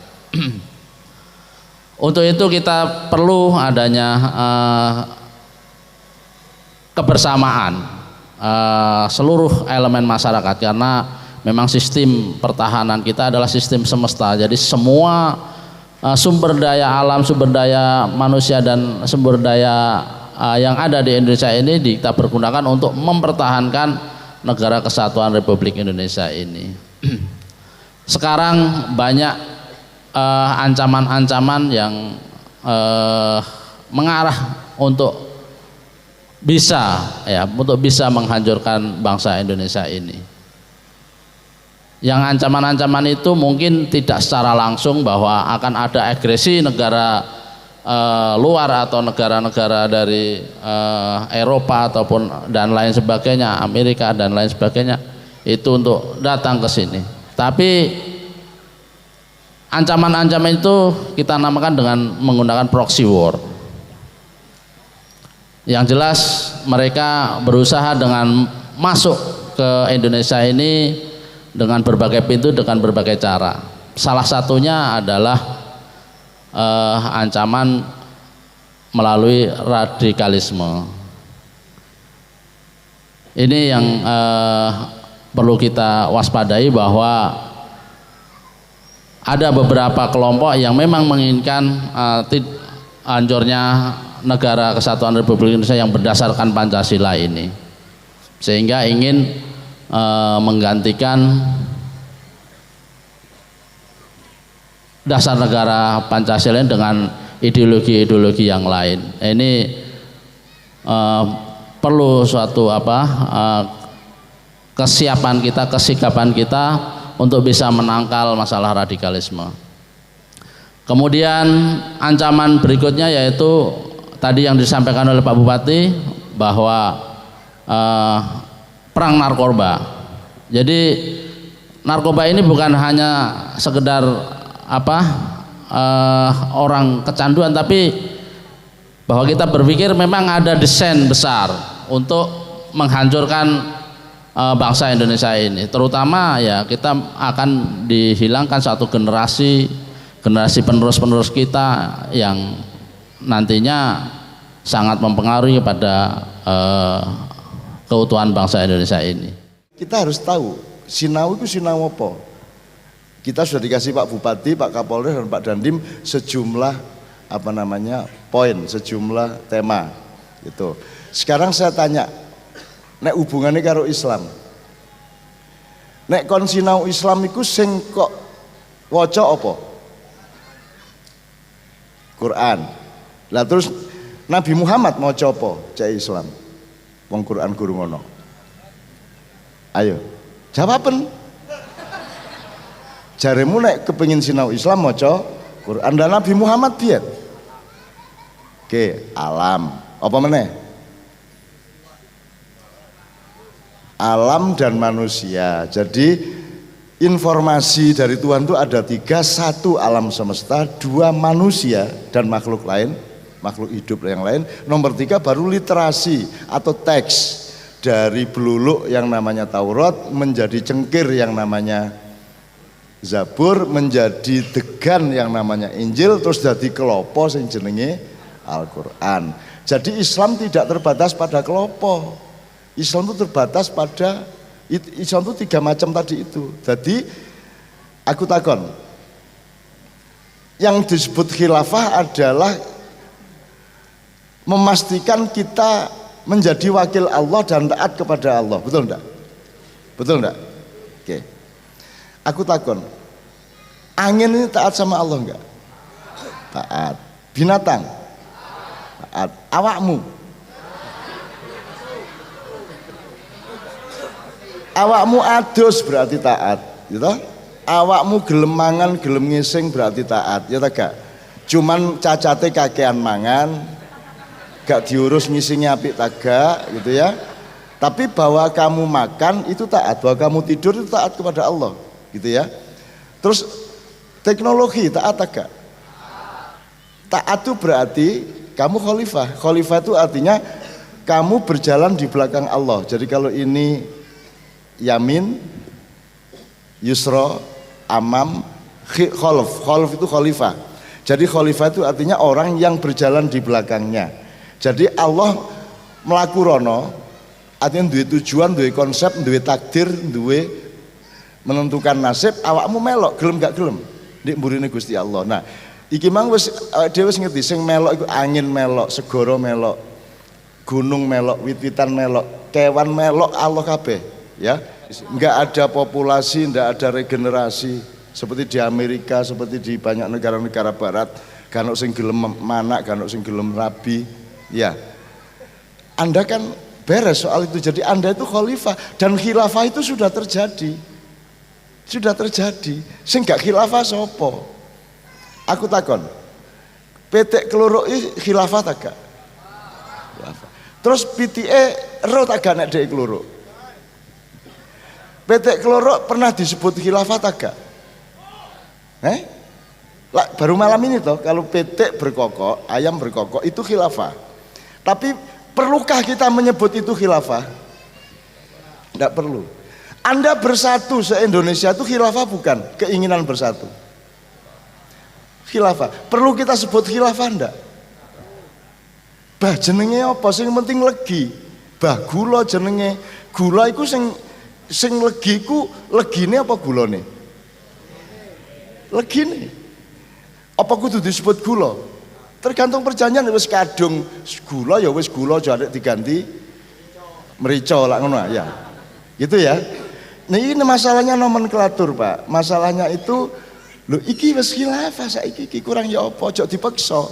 Untuk itu kita perlu adanya kebersamaan seluruh elemen masyarakat, karena memang sistem pertahanan kita adalah sistem semesta. Jadi semua sumber daya alam, sumber daya manusia dan sumber daya yang ada di Indonesia ini kita pergunakan untuk mempertahankan negara kesatuan Republik Indonesia ini. Sekarang banyak ancaman-ancaman yang mengarah untuk bisa menghancurkan bangsa Indonesia ini. Yang ancaman-ancaman itu mungkin tidak secara langsung bahwa akan ada agresi negara luar atau negara-negara dari Eropa ataupun dan lain sebagainya, Amerika dan lain sebagainya, itu untuk datang ke sini. Tapi ancaman-ancaman itu kita namakan dengan menggunakan proxy war. Yang jelas mereka berusaha dengan masuk ke Indonesia ini dengan berbagai pintu, dengan berbagai cara. Salah satunya adalah ancaman melalui radikalisme. Ini yang perlu kita waspadai, bahwa ada beberapa kelompok yang memang menginginkan hancurnya negara kesatuan Republik Indonesia yang berdasarkan Pancasila ini, sehingga ingin menggantikan dasar negara Pancasila dengan ideologi-ideologi yang lain. Ini perlu suatu kesiapan kita, kesikapan kita untuk bisa menangkal masalah radikalisme. Kemudian ancaman berikutnya yaitu tadi yang disampaikan oleh Pak Bupati, bahwa perang narkoba. Jadi narkoba ini bukan hanya sekedar orang kecanduan, tapi bahwa kita berpikir memang ada desain besar untuk menghancurkan bangsa Indonesia ini. Terutama ya kita akan dihilangkan satu generasi penerus-penerus kita yang nantinya sangat mempengaruhi pada keutuhan bangsa Indonesia ini. Kita harus tahu sinau itu sinau apa. Kita sudah dikasih Pak Bupati, Pak Kapolres dan Pak Dandim sejumlah poin, sejumlah tema gitu. Sekarang saya tanya, nek hubungannya karo Islam, nek kon sinau Islam iku sing kok waca apa? Quran. Lah terus Nabi Muhammad mau apa cek Islam? Wong Quran guru ngono. Ayo, jawaban. Jaremu nek kepengin sinau Islam maca Quran dan Nabi Muhammad piye? Oke, alam. Apa meneh? Alam dan manusia. Jadi informasi dari Tuhan itu ada tiga: satu alam semesta, dua manusia dan makhluk lain, makhluk hidup yang lain. Nomor tiga baru literasi atau teks, dari beluluk yang namanya Taurat menjadi cengkir yang namanya Zabur, menjadi degan yang namanya Injil, terus jadi kelopo sing jenenge Al-Quran. Jadi Islam tidak terbatas pada kelopo. Islam itu terbatas pada Islam itu tiga macam tadi itu. Jadi aku takon, yang disebut khilafah adalah memastikan kita menjadi wakil Allah dan taat kepada Allah. Betul enggak? Betul enggak? Oke. Aku takon, angin ini taat sama Allah enggak? Taat. Binatang? Taat. Awakmu? Awakmu adus berarti taat, gitu? Awakmu gelem mangan, gelem ngising berarti taat, ya tak? Cuman cacate kakean mangan, gak diurus ngisingnya apik tagak, gitu ya. Tapi bahwa kamu makan itu taat, bahwa kamu tidur itu taat kepada Allah, gitu ya. Terus teknologi taat agak? Taat itu berarti kamu khalifah. Khalifah itu artinya kamu berjalan di belakang Allah. Jadi kalau ini yamin, yusra, amam, khalf. Khalf itu khalifah. Jadi khalifah itu artinya orang yang berjalan di belakangnya. Jadi Allah mlaku rono artinya duwe tujuan, duwe konsep, duwe takdir, duwe menentukan nasib, awakmu melok gelem gak gelem ndek mburine Gusti Allah. Nah, iki mang wis dhewe wis ngerti sing melok iku angin melok, segara melok, gunung melok, wit-witan melok, kewan melok, Allah kabeh, ya. Enggak ada populasi, enggak ada regenerasi seperti di Amerika, seperti di banyak negara-negara barat, gak ono sing gelem manak, gak ono sing gelem rabi, ya. Anda kan beres soal itu, jadi Anda itu khalifah dan khilafah itu sudah terjadi. Sudah terjadi. Sing gak khilafah sapa? Aku takon. PT keloro iki khilafah ta gak? Khilafah. Terus pitike ro ta gak nek dhek keloro? PT keloro pernah disebut khilafah ta gak? Lah, baru malam ini toh kalau PT berkokok, ayam berkokok itu khilafah. Tapi perlukah kita menyebut itu khilafah? Tidak perlu. Anda bersatu se-Indonesia itu khilafah bukan? Keinginan bersatu. Khilafah. Perlu kita sebut khilafah enggak? Bah jenenge apa? Sing penting legi. Bah gula jenenge. Gula iku sing legi ku legine apa gulane? Legine. Apa kudu disebut gula? Tergantung perjanjian wis kadung gula ya wis gula aja diganti merica lah ngono ya. Gitu ya. Nah ini masalahnya nomenklatur, Pak. Masalahnya itu lho iki wis khilafah saiki iki kurang ya apa aja dipaksa.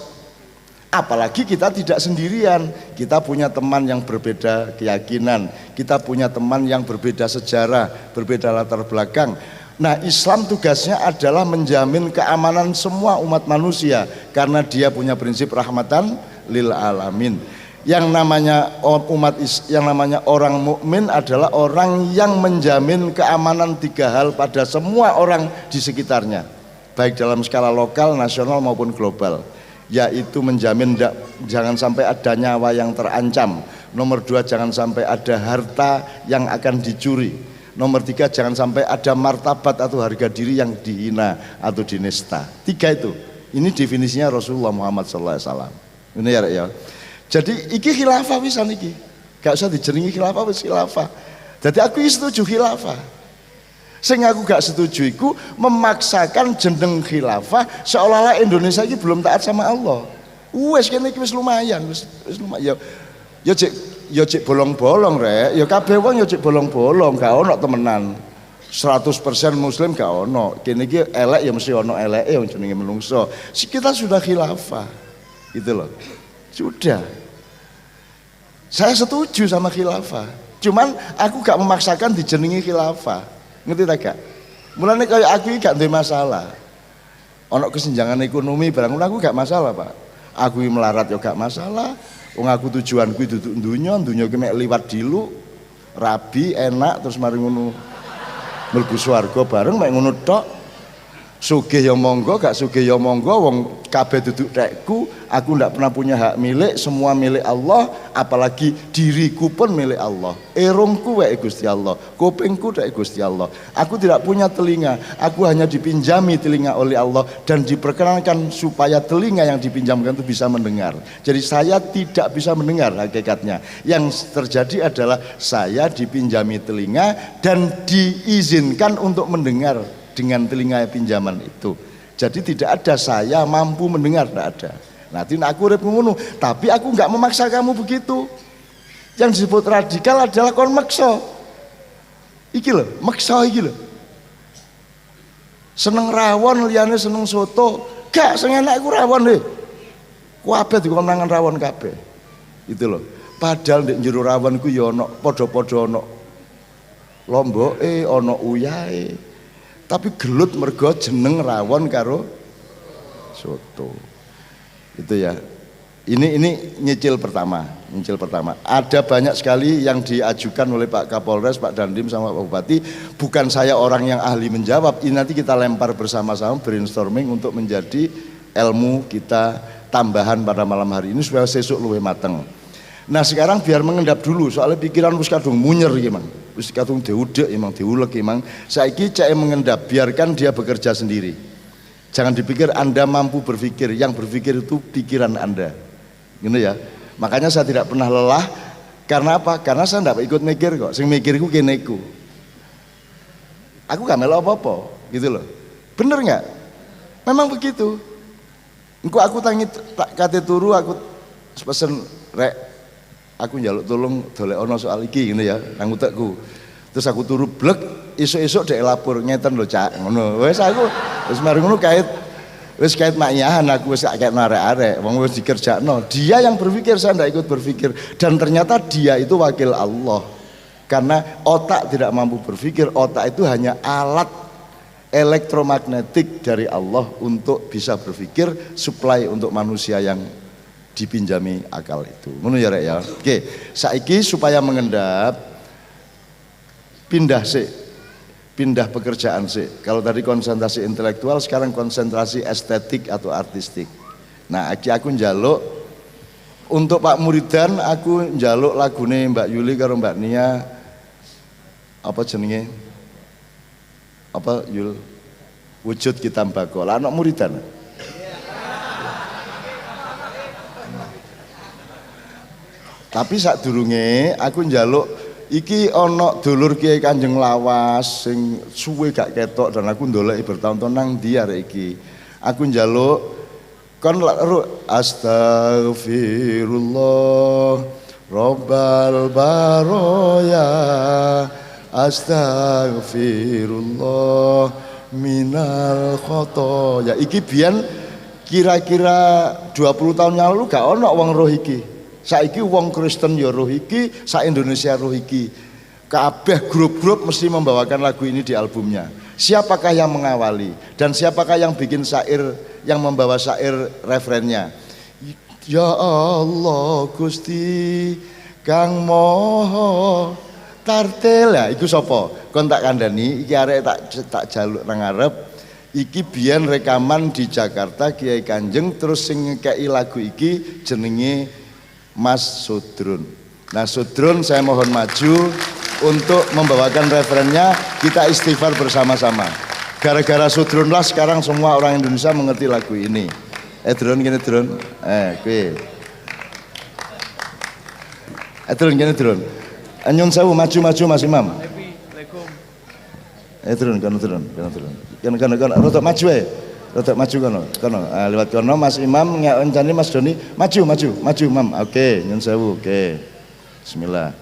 Apalagi kita tidak sendirian. Kita punya teman yang berbeda keyakinan, kita punya teman yang berbeda sejarah, berbeda latar belakang. Nah, Islam tugasnya adalah menjamin keamanan semua umat manusia karena dia punya prinsip rahmatan lil alamin. Yang namanya yang namanya orang mukmin adalah orang yang menjamin keamanan tiga hal pada semua orang di sekitarnya, baik dalam skala lokal, nasional maupun global. Yaitu menjamin jangan sampai ada nyawa yang terancam. Nomor 2, jangan sampai ada harta yang akan dicuri. Nomor 3, jangan sampai ada martabat atau harga diri yang dihina atau dinista. 3 itu. Ini definisinya Rasulullah Muhammad SAW. Ini ya. Jadi iki khilafah wisan iki. Gak usah dijenengi khilafah wis khilafah. Jadi aku setuju khilafah. Sing aku gak setuju iku memaksakan jeneng khilafah seolah-olah Indonesia ini belum taat sama Allah. Wes kene iki wis lumayan, wis lumayan. Ya cek bolong-bolong rek, ya kabeh wong ya cek bolong-bolong, gak ono temenan. 100% muslim gak ono. Kene iki elek ya mesti ono eleke wong jenenge menungso. Kita sudah khilafah. Gitu loh. Sudah. Saya setuju sama khilafah. Cuman aku gak memaksakan dijenengi khilafah. Ngerti tak gak? Mulane kaya aku iki gak duwe masalah. Ono kesenjangan ekonomi barang aku gak masalah, Pak. Aku melarat ya gak masalah. Wong aku tujuanku duduk dunya ki mek liwat dilu, rabi, enak terus mari ngono mlebu swarga bareng mek ngono tok. Sugih ya monggo, gak sugih ya monggo, wong kabeh duduk rekku, aku ndak pernah punya hak milik, semua milik Allah, apalagi diriku pun milik Allah. Erongku wae Gusti Allah, kupingku wae Gusti Allah. Aku tidak punya telinga, aku hanya dipinjami telinga oleh Allah dan diperkenankan supaya telinga yang dipinjamkan itu bisa mendengar. Jadi saya tidak bisa mendengar hakikatnya. Yang terjadi adalah saya dipinjami telinga dan diizinkan untuk mendengar dengan telinga pinjaman itu. Jadi tidak ada saya mampu mendengar, tidak ada. Nanti aku urip ngono, tapi aku nggak memaksa kamu begitu. Yang disebut radikal adalah kon maksa. Iki lho, maksa iki lho. Seneng rawon liyane seneng soto, gak sing enak iku rawon lho. Kabeh dikon mangan rawon kabeh. Itu lho. Padahal ndek njero rawon ku ya ana padha-padha ana lomboke, ana uyahe. Tapi gelut mergo jeneng rawon karo soto. Itu ya. Ini nyicil pertama. Ada banyak sekali yang diajukan oleh Pak Kapolres, Pak Dandim sama Pak Bupati. Bukan saya orang yang ahli menjawab. Ini nanti kita lempar bersama-sama brainstorming untuk menjadi ilmu kita tambahan pada malam hari ini supaya sesuk luwih mateng. Nah sekarang biar mengendap dulu soalnya pikiran wis kadung munyer iki Mang. Wis kadung diudek emang diulek emang. Saiki cek mengendap, biarkan dia bekerja sendiri. Jangan dipikir Anda mampu berpikir, yang berpikir itu pikiran Anda. Gitu ya. Makanya saya tidak pernah lelah. Karena apa? Karena saya tidak ikut mikir kok. Sing mikirku kene iku. Aku gak melok apa-apa, gitu loh. Bener nggak? Memang begitu. Engko aku tangi kate turu, aku pesen rek, aku njaluk tolong dolekno soal iki ngene ya, nang utekku. Terus aku turu blek, esuk-esuk dhek lapor ngeten lho Cak, ngono. Wis aku wis mari ngono wis kait maknyahan aku wis gak kena arek-arek, wong wis dikerjakno. Dia yang berpikir, saya ndak ikut berpikir, dan ternyata dia itu wakil Allah. Karena otak tidak mampu berpikir, otak itu hanya alat elektromagnetik dari Allah untuk bisa berpikir, supply untuk manusia yang dipinjami akal itu. Ngono ya rek ya. Oke, saiki supaya mengendap pindah pekerjaan sih. Kalau tadi konsentrasi intelektual, sekarang konsentrasi estetik atau artistik. Nah, aku njaluk untuk Pak Muridan, aku njaluk lagune Mbak Yuli karo Mbak Nia, apa jenenge? Apa Yul? Wujud kita mbako. Lah anak Muridan. Tapi sadurunge aku njaluk iki ana dulur Kiai Kanjeng Lawas sing suwe gak ketok dan aku ndoleki bertahun-tahun nang ndi arek iki. Aku njaluk kon astagfirullah Rabbal baroya astagfirullah minal khotoya. Iki biyen kira-kira 20 tahun yang lalu gak ono wong roh iki. Saiki wong Kristen ya roh iki, sak Indonesia roh iki. Kabeh grup-grup mesti membawakan lagu ini di albumnya. Siapakah yang mengawali dan siapakah yang bikin syair, yang membawa syair referennya? Ya Allah Gusti Kang Moho Tartel ya, iku sapa? Kon tak kandhani, iki arek tak jaluk nang ngarep. Iki biyen rekaman di Jakarta Kiai Kanjeng, terus sing ngekeki lagu iki jenenge Mas Sudrun. Nah Sudrun saya mohon maju untuk membawakan referennya, kita istighfar bersama-sama. Gara-gara Sudrun lah sekarang semua orang Indonesia mengerti lagu ini. Drun gini Drun, kuwi. Drun gini Drun. Nyun sewu maju Mas Imam. Drun kono Drun. Rotok maju ae. Rotok maju kono. Lewat kono Mas Imam ngencani Mas Doni, maju Mam. Oke, nyun sewu. Oke. Bismillah.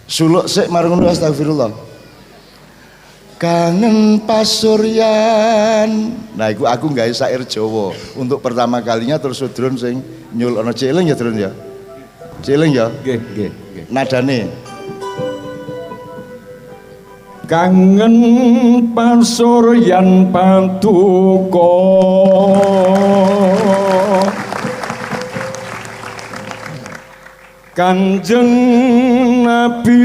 Suluk sik marang ngono astagfirullah. Kangen pasuryan. Nah, iku aku gawe syair Jawa untuk pertama kalinya, terus Sudrun sing nyul ana ciling ya Drun ya. Ciling ya? Nggih. Nadane. Kangen pasuryan pantuko Kanjeng Nabi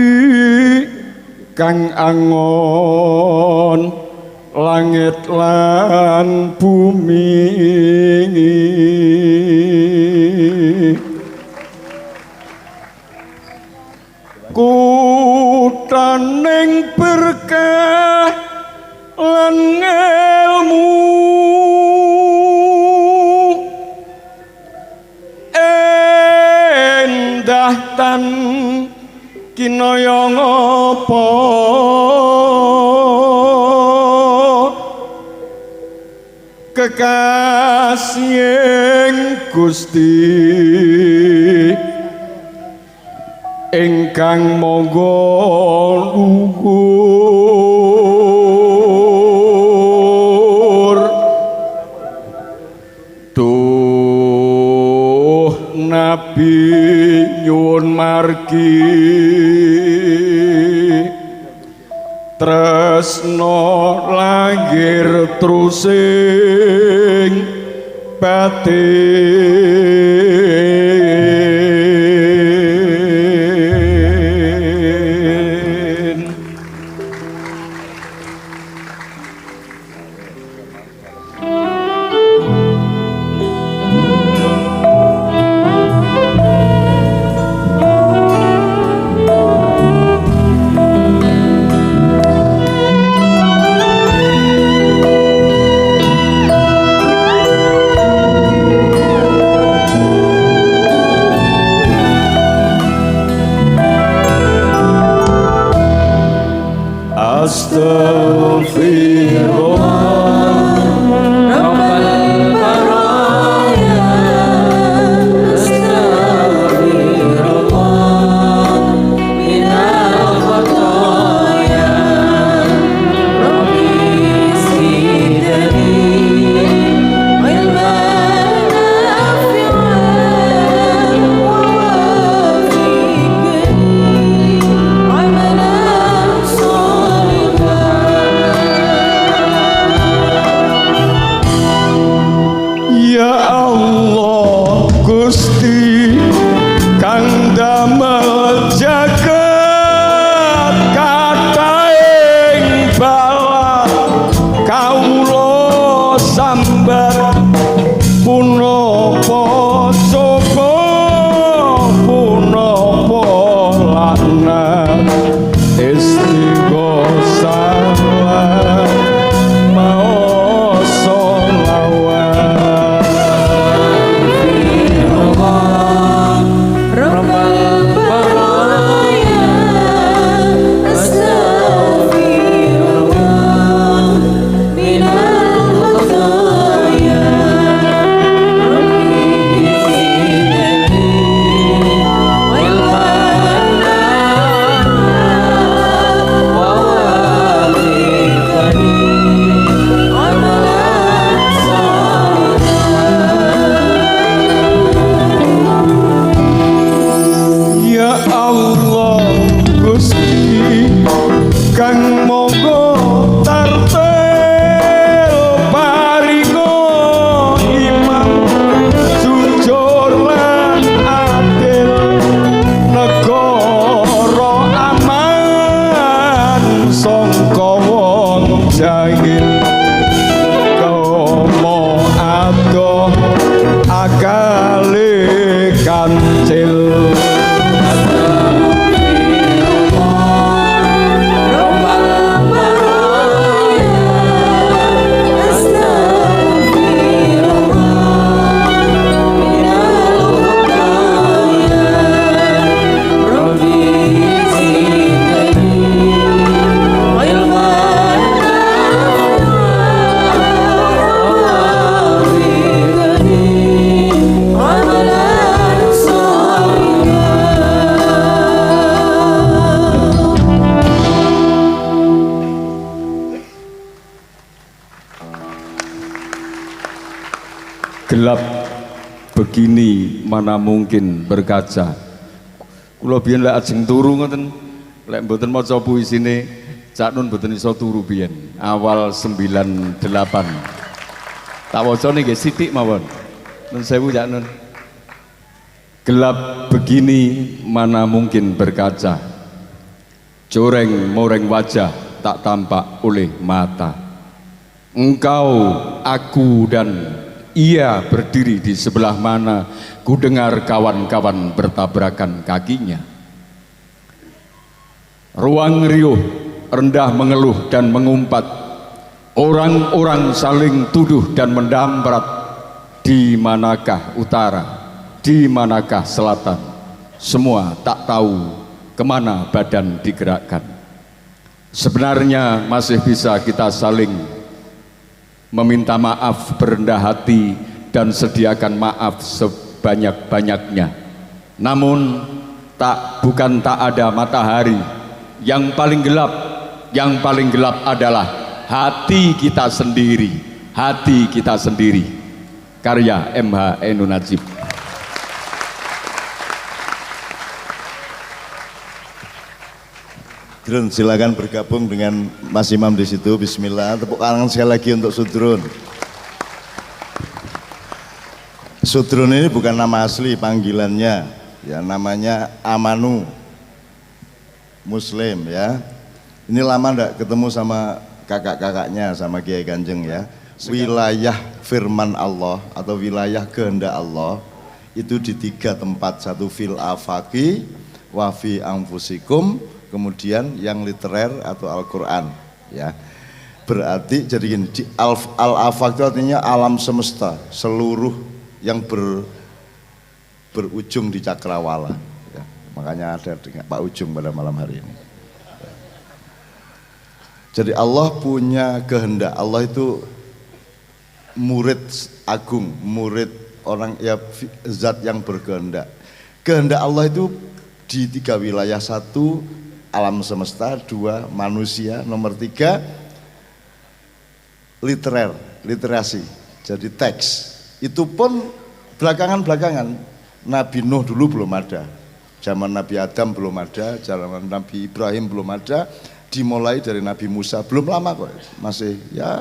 kang angon langit lan bumi kutaning berkah lan ilmu endah tan kinaya ngapa kekasih Gusti ingkang monggo luhur tuh Nabi nyuwun margi tresno langgir trusing batin. Ya Allah Gusti kang damel jagat kataing bala kawula sambat punapa coba punapa lanat istighosah mau sholawat. Ya Allah Gusti kang monggo tartel paringo imam jujur lan adil negara aman sangka wong jahil komo adoh akale kancil. Gelap begini mana mungkin berkaca. Kula biyen lek ajeng turu ngoten, lek mboten maca puisine Cak Nun mboten iso turu biyen. Awal 98. Tak wacane nggih sithik mawon. Nun sewu Cak Nun. Gelap begini mana mungkin berkaca. Coreng moreng wajah tak tampak oleh mata. Engkau, aku dan ia berdiri di sebelah mana, ku dengar kawan-kawan bertabrakan kakinya. Ruang riuh, rendah mengeluh dan mengumpat. Orang-orang saling tuduh dan mendamprat. Di manakah utara, di manakah selatan? Semua tak tahu kemana badan digerakkan. Sebenarnya masih bisa kita saling meminta maaf berendah hati dan sediakan maaf sebanyak-banyaknya. Namun bukan tak ada matahari. Yang paling gelap adalah hati kita sendiri. Hati kita sendiri. Karya MH Ainun Najib. Drun, silakan bergabung dengan Mas Imam di situ. Bismillah. Tepuk tangan sekali lagi untuk Sudrun. Sudrun ini bukan nama asli, panggilannya. Ya, namanya Amanu. Muslim ya. Ini lama enggak ketemu sama kakak-kakaknya, sama Kiai Kanjeng ya. Wilayah firman Allah atau wilayah kehendak Allah itu di 3 tempat. Satu fil afaqi wa fi anfusikum. Kemudian yang literer atau Al-Quran ya. Berarti jadi gini, al-afaq itu artinya alam semesta, seluruh yang berujung di cakrawala ya. Makanya ada dengan Pak Ujung pada malam hari ini. Jadi Allah punya kehendak. Allah itu murid agung, murid orang ya zat yang berkehendak. Kehendak Allah itu di 3 wilayah: 1 alam semesta, 2 manusia, nomor 3 literasi. Jadi teks. Itu pun belakangan. Nabi Nuh dulu belum ada. Zaman Nabi Adam belum ada, zaman Nabi Ibrahim belum ada, dimulai dari Nabi Musa, belum lama kok, masih ya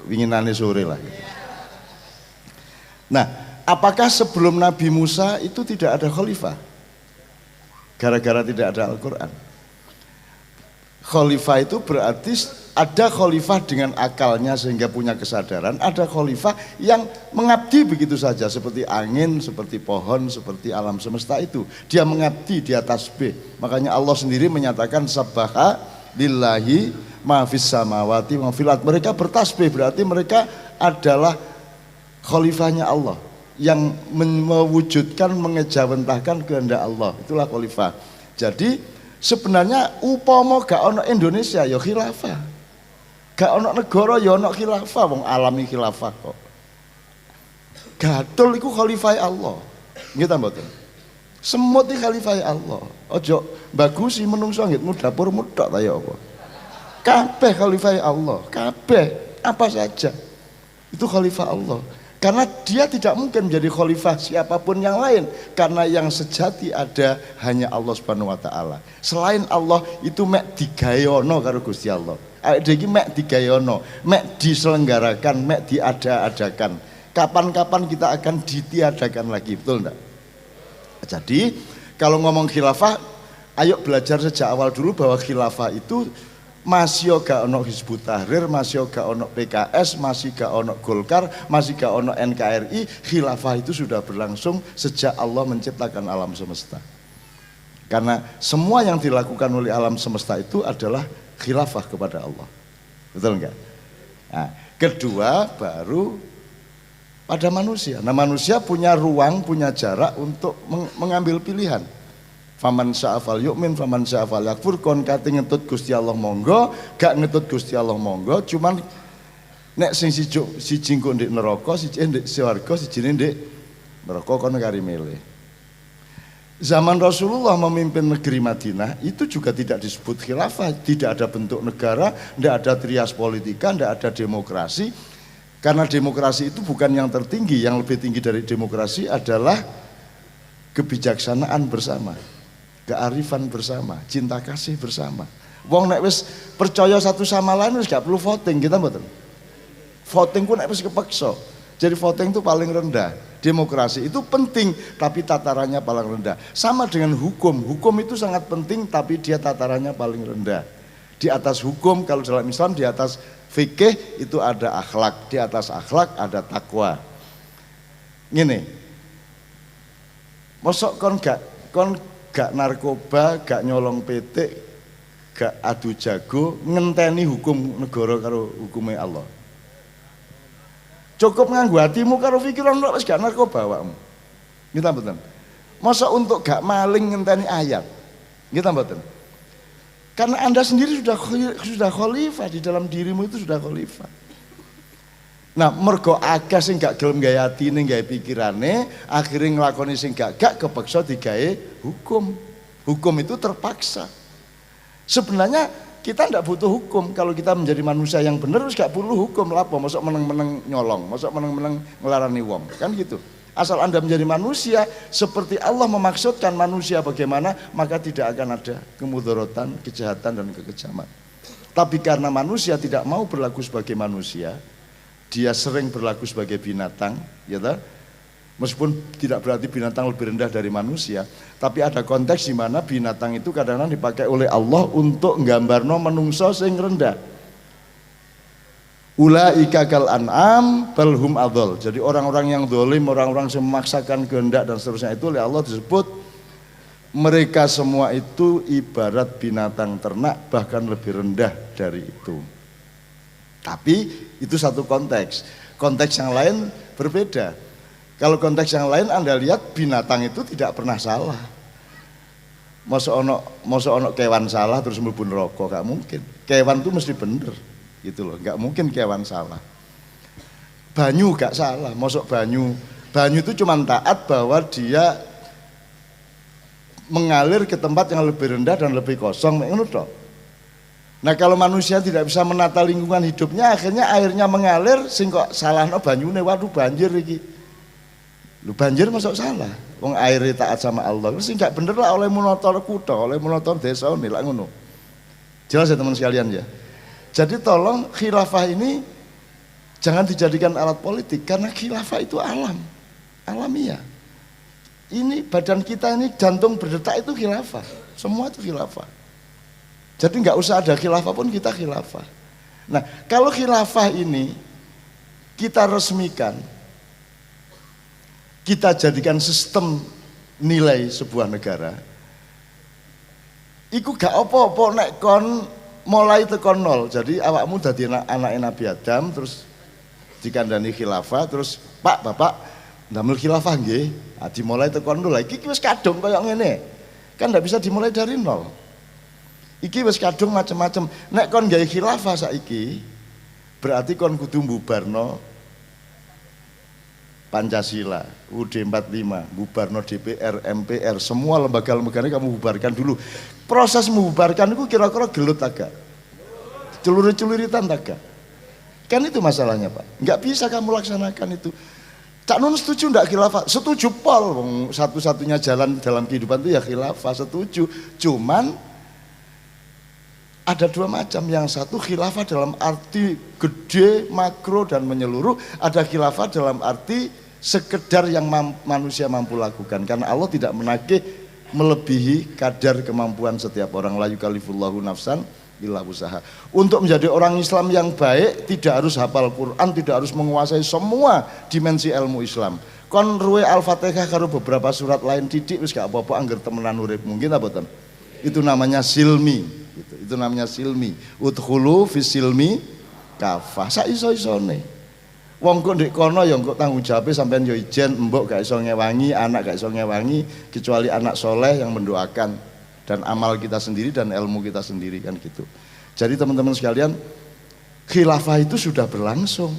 winginane sore lah. Nah, apakah sebelum Nabi Musa itu tidak ada khalifah? Gara-gara tidak ada Al-Quran. Khalifah itu berarti ada khalifah dengan akalnya sehingga punya kesadaran, ada khalifah yang mengabdi begitu saja seperti angin, seperti pohon, seperti alam semesta itu. Dia mengabdi, dia tasbih. Makanya Allah sendiri menyatakan sabbaha lillahi ma fis samawati wa fil ardh. Mereka bertasbih, berarti mereka adalah khalifahnya Allah yang mewujudkan, mengejawantahkan kehendak Allah. Itulah khalifah. Jadi sebenarnya upama gak ono Indonesia ya khilafah. Gak ono negara ya ono khilafah, wong alami khilafah kok. Gatul iku khalifah Allah. Nggih ta mboten? Semut iki khalifah Allah. Aja bagusi menungso ngitmu dapurmu tok ta ya apa. Kabeh khalifah Allah, kabeh apa saja. Itu khalifah Allah. Karena dia tidak mungkin menjadi khalifah siapapun yang lain, karena yang sejati ada hanya Allah Subhanahu wa taala. Selain Allah itu mek digayono karo Gusti Allah. Awake iki mek digayono, mek diselenggarakan, mek diada-adakan. Kapan-kapan kita akan ditiadakan lagi, betul enggak? Jadi kalau ngomong khilafah, ayo belajar sejak awal dulu bahwa khilafah itu masih gak ono Hizbut Tahrir, masih gak ono PKS, masih gak ono Golkar, masih gak ono NKRI. Khilafah itu sudah berlangsung sejak Allah menciptakan alam semesta. Karena semua yang dilakukan oleh alam semesta itu adalah khilafah kepada Allah. Betul enggak? Nah, kedua baru pada manusia. Nah, manusia punya ruang, punya jarak untuk mengambil pilihan. Faman sya'afal yu'min, faman sya'afal yakfur. Kon kate ngetut Gusti Allah monggo, gak ngetut Gusti Allah monggo. Cuman nek sing siji engko ndek neraka, siji ndek swarga, siji ndek neraka kon kari milih. Zaman Rasulullah memimpin negeri Madinah itu juga tidak disebut khilafah, tidak ada bentuk negara, tidak ada trias politika, tidak ada demokrasi. Karena demokrasi itu bukan yang tertinggi, yang lebih tinggi dari demokrasi adalah kebijaksanaan bersama, kearifan bersama, cinta kasih bersama. Wong nek wis percaya satu sama lain wis gak perlu voting, kita mboten. Voting pun nek wis kepeksa. Jadi voting itu paling rendah. Demokrasi itu penting tapi tatarannya paling rendah. Sama dengan hukum. Hukum itu sangat penting tapi dia tatarannya paling rendah. Di atas hukum kalau dalam Islam, di atas fikih itu ada akhlak, di atas akhlak ada takwa. Ngene. Mosok kon gak narkoba, gak nyolong petik, gak adu jago, ngenteni hukum negara karo hukumnya Allah. Cukup nganggo hatimu karo pikiran wis gak narkoba awakmu. Nggih ta mboten? Masa untuk gak maling ngenteni ayat. Nggih ta mboten? Karena Anda sendiri sudah khalifah, di dalam dirimu itu sudah khalifah. Nah, mergo akeh sing gak gelem gawe atine, gawe pikirane, akhirnya nglakoni sing gak kepeksa digawe hukum. Hukum itu terpaksa. Sebenarnya kita tidak butuh hukum. Kalau kita menjadi manusia yang benar terus gak perlu hukum. Lapo mosok meneng-meneng nyolong, mosok meneng-meneng ngelarani wong, kan gitu. Asal Anda menjadi manusia seperti Allah memaksudkan manusia bagaimana, maka tidak akan ada kemudaratan, kejahatan dan kekejaman. Tapi karena manusia tidak mau berlaku sebagai manusia, dia sering berlaku sebagai binatang, ya toh? Meskipun tidak berarti binatang lebih rendah dari manusia, tapi ada konteks di mana binatang itu kadang-kadang dipakai oleh Allah untuk nggambarno menungso sing rendah. Ulaika kal an'am bal hum adhal. Jadi orang-orang yang zalim, orang-orang yang memaksakan kehendak dan seterusnya itu oleh Allah disebut mereka semua itu ibarat binatang ternak, bahkan lebih rendah dari itu. Tapi itu satu konteks. Konteks yang lain berbeda. Kalau konteks yang lain Anda lihat binatang itu tidak pernah salah. Masa ono kewan salah terus mlebu neraka, gak mungkin. Kewan tuh mesti bener gitu loh, gak mungkin kewan salah. Banyu gak salah, mosok banyu itu cuma taat bahwa dia mengalir ke tempat yang lebih rendah dan lebih kosong, ngono toh. Nah kalau manusia tidak bisa menata lingkungan hidupnya, akhirnya airnya mengalir, sing kok salahno banyune, waduh banjir iki. Lu banjir masuk salah, wong airnya taat sama Allah, terus nggak bener lah oleh monotor kutha, oleh monotor desa ini lah ngono. Jelas ya teman sekalian ya. Jadi tolong khilafah ini jangan dijadikan alat politik, karena khilafah itu alamiah. Ini badan kita ini jantung berdetak itu khilafah, semua itu khilafah. Jadi nggak usah ada khilafah pun kita khilafah. Nah kalau khilafah ini kita resmikan, kita jadikan sistem nilai sebuah negara, iku gak apa-apa nek kon mulai tekon nol. Jadi awakmu dadi anak Nabi Adam terus dikandani khilafah, terus Pak Bapak ndamel khilafah nggih, dimulai tekon nol. Iki wis kadung kaya ngene, kan ndak bisa dimulai dari nol. Iki wis kadung macam-macam. Nek kon gawe khilafah saiki, berarti kon kudu mbubarno Pancasila, UUD 45, bubarno DPR, MPR, semua lembaga-lembaga ini kamu bubarkan dulu. Proses membubarkan itu kira-kira gelut agak, celurit-celuritan agak. Kan itu masalahnya Pak, nggak bisa kamu laksanakan itu. Cak Nun setuju nggak khilafah? Setuju pol, satu-satunya jalan dalam kehidupan itu ya khilafah, setuju. Cuman ada dua macam, yang satu khilafah dalam arti gede, makro dan menyeluruh, ada khilafah dalam arti sekedar yang manusia mampu lakukan, karena Allah tidak menagih melebihi kadar kemampuan setiap orang. La yukallifullahu nafsan illa usaha. Untuk menjadi orang Islam yang baik tidak harus hafal Quran, tidak harus menguasai semua dimensi ilmu Islam. Kon ruwe Al-Fatihah karo beberapa surat lain titik wis gak apa-apa angger temenan urip. Mungkin apa ten? Itu namanya silmi. Itu namanya silmi. Udkhulu fis silmi kafah. Sak iso-isone. Wong kok ndek kono ya kok tanggung jawabnya sampean yo ijen, mbok gak iso ngewangi, anak gak iso ngewangi, kecuali anak soleh yang mendoakan, dan amal kita sendiri dan ilmu kita sendiri kan gitu. Jadi teman-teman sekalian, khilafah itu sudah berlangsung.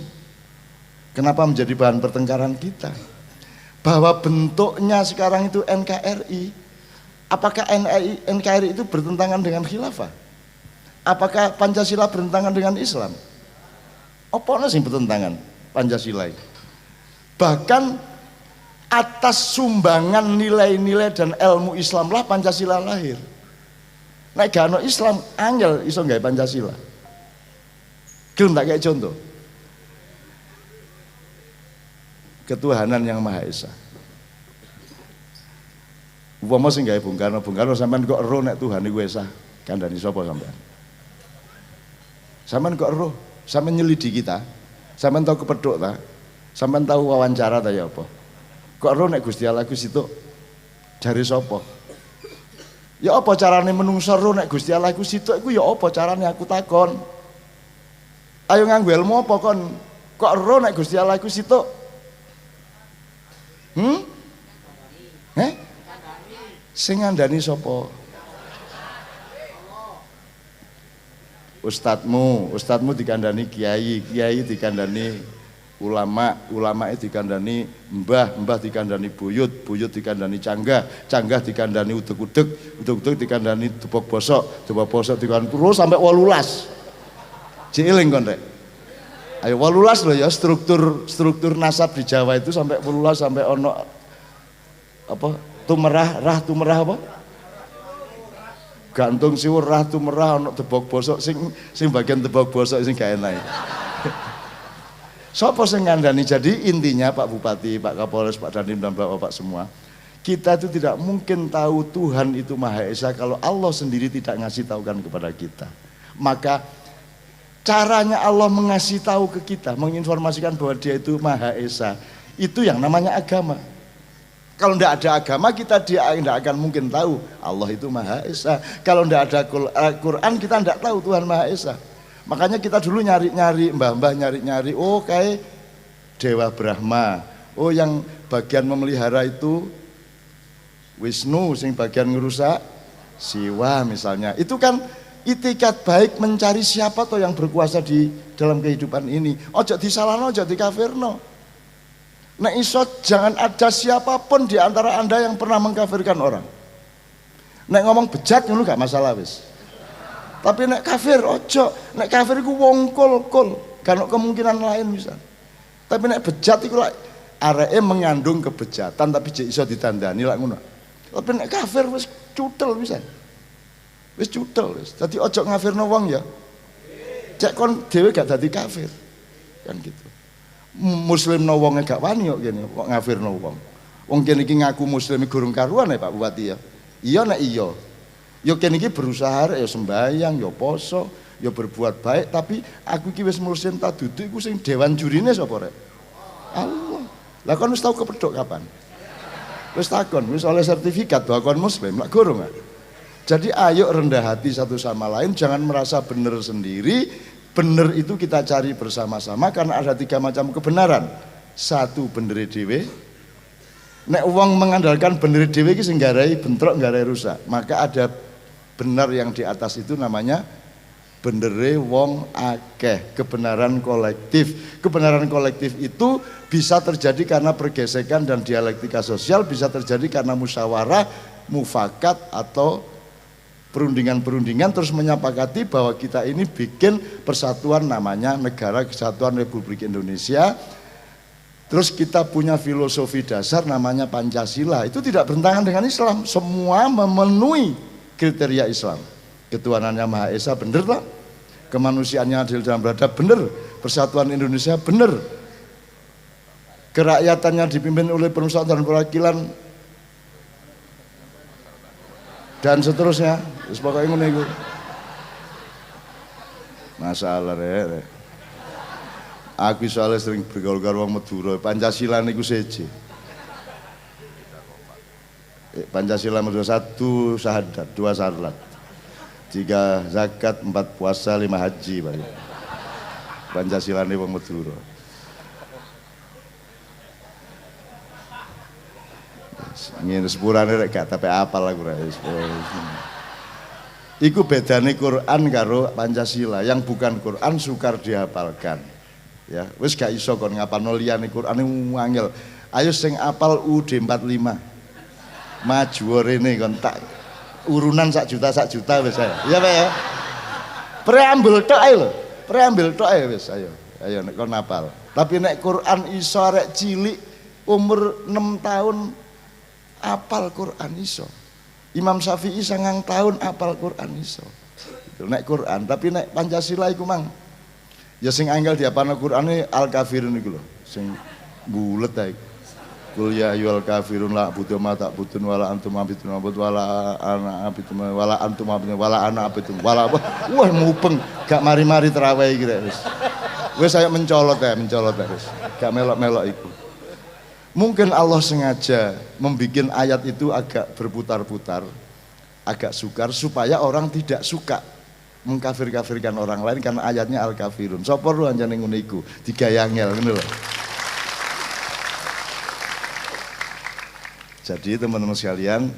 Kenapa menjadi bahan pertengkaran kita? Bahwa bentuknya sekarang itu NKRI. Apakah NKRI itu bertentangan dengan khilafah? Apakah Pancasila bertentangan dengan Islam? Apa sih bertentangan? Pancasila. Bahkan atas sumbangan nilai-nilai dan ilmu Islam lah Pancasila lahir. Nek gak ono Islam angel iso gawe Pancasila. Gelem tak kayak contoh. Ketuhanan yang Maha Esa. Umpama sing gawe Bung Karno sampean kok ero nek Tuhan iku esa, kandhani sapa sampean? Sampean kok ero, sampean nyelidiki kita. Sampeyan tahu kepethuk ta? Sampeyan tahu wawancara ta ya apa? Kok ero nek Gusti Allah Gusti itu dari sapa? Ya apa carane menungso ero nek Gusti Allah Gusti itu iku ya apa carane aku takon? Ayo nganggo ilmu apa kon? Kok ero nek Gusti Allah Gusti itu? Sing ngandani sapa? Ustadmu dikandani kiai dikandani ulama itu dikandani mbah dikandani buyut dikandani canggah dikandani udeg dikandani tebok bosok dikandani terus sampai 18. Cieling kon rek. Ayo 18 loh ya, struktur nasab di Jawa itu sampai 18, sampai ono apa? Tumerah apa? Gantung siwur rah tumerah ono tebok bosok sing bagian tebok bosok sing gak enak. Sapa sing ngandani? Jadi intinya Pak Bupati, Pak Kapolres, Pak Dandim dan Bapak semua, kita itu tidak mungkin tahu Tuhan itu Maha Esa kalau Allah sendiri tidak ngasih tahukan kepada kita. Maka caranya Allah mengasih tahu ke kita, menginformasikan bahwa Dia itu Maha Esa, itu yang namanya agama. Kalau tidak ada agama kita tidak akan mungkin tahu Allah itu Maha Esa. Kalau tidak ada Quran kita tidak tahu Tuhan Maha Esa. Makanya kita dulu nyari-nyari, mbah-mbah nyari-nyari, oh kayak Dewa Brahma, oh yang bagian memelihara itu Wisnu, sing bagian ngerusak siwa misalnya. Itu kan itikat baik mencari siapa toh yang berkuasa di dalam kehidupan ini. Ojo disalahno, ojo dikafirno. Nek iso jangan ada siapapun di antara Anda yang pernah mengkafirkan orang. Nek ngomong bejat ngono gak masalah wis. Tapi nek kafir ojo, nek kafir iku wong kul, kan kemungkinan lain bisa. Tapi nek bejat iku lak areke mengandung kebejatan tapi jek iso ditandani lak ngono. Tapi nek kafir wis cutel bisa. Wis cutel wis. Dadi ojo ngafirno wong ya. Cek kon dhewe gak dadi kafir. Kan gitu. Muslimno wonge gak wani kok kene kok ngafirno wong. Wong kene iki ngaku muslim gurung karuan ya Pak Bupati ya. Iya nek iya. Ya kene iki berusaha ya sembayang, ya poso, ya berbuat baik, tapi aku iki wis muslim ta dudu iku sing dewan jurine sapa rek? Allah. Lah kon wis tau kepethuk kapan? Wis takon, wis oleh sertifikat bahwa kon muslim, lak gorong. Jadi ayo rendah hati satu sama lain, jangan merasa benar sendiri. Benar itu kita cari bersama-sama karena ada 3 macam kebenaran. Satu bener dhewe. Nek wong mengandalkan bener dhewe iki sing garai bentrok, garai rusak. Maka ada benar yang di atas itu namanya benere wong akeh, kebenaran kolektif. Kebenaran kolektif itu bisa terjadi karena pergesekan dan dialektika sosial, bisa terjadi karena musyawarah, mufakat atau perundingan-perundingan terus menyepakati bahwa kita ini bikin persatuan namanya Negara Kesatuan Republik Indonesia. Terus kita punya filosofi dasar namanya Pancasila. Itu tidak bertentangan dengan Islam, semua memenuhi kriteria Islam. Ketuhanannya Maha Esa bener tak? Kemanusiaannya adil dan beradab bener. Persatuan Indonesia bener. Kerakyatannya dipimpin oleh perusahaan dan perwakilan dan seterusnya. Terus pokoknya ngono iku. Masalah rek. Aku soalnya sering bergaul karo wong Madura. Pancasila niku seje. Pancasila Madura 1 syahadat, 2 salat, 3 zakat, 4 puasa, 5 haji Pak. Pancasila ini wong Madura. Ngene sepurane rek gak tapi apal aku rek. Iku bedane Quran karo Pancasila. Yang bukan Quran sukar dihafalkan. Ya, wis gak iso kon ngapalno liyane Quran angel. Ayo sing apal UUD 45. Maju rene kon tak urunan sak juta wis ayo. Iya Pak ya. Preambel tok ae lho. Preambel tok ae wis ayo. Ayo nek kon apal. Tapi nek Quran iso arek cilik umur 6 tahun apal Quran iso. Imam Syafi'i 9 tahun apal Quran iso. Gitu, nek Quran, tapi nek Pancasila iku mang ya sing angel diapalno Qur'ane Al-Kafirun iku lho, sing bulet ta iku. Qul ya ayyuhal kafirun la a'budu ma ta'budun wala antum abidun wala ana abidun wala antum abidun wala ana abidun wala wah mupeng gak mari-mari terawih iki rek wis. Wis ayo mencolot ya wis. Gak melok-melok iku. Mungkin Allah sengaja membuat ayat itu agak berputar-putar, agak sukar supaya orang tidak suka mengkafir-kafirkan orang lain karena ayatnya Al-Kafirun. Sapa lu anjane ngono iku, digayangel ngono lho. Jadi teman-teman sekalian,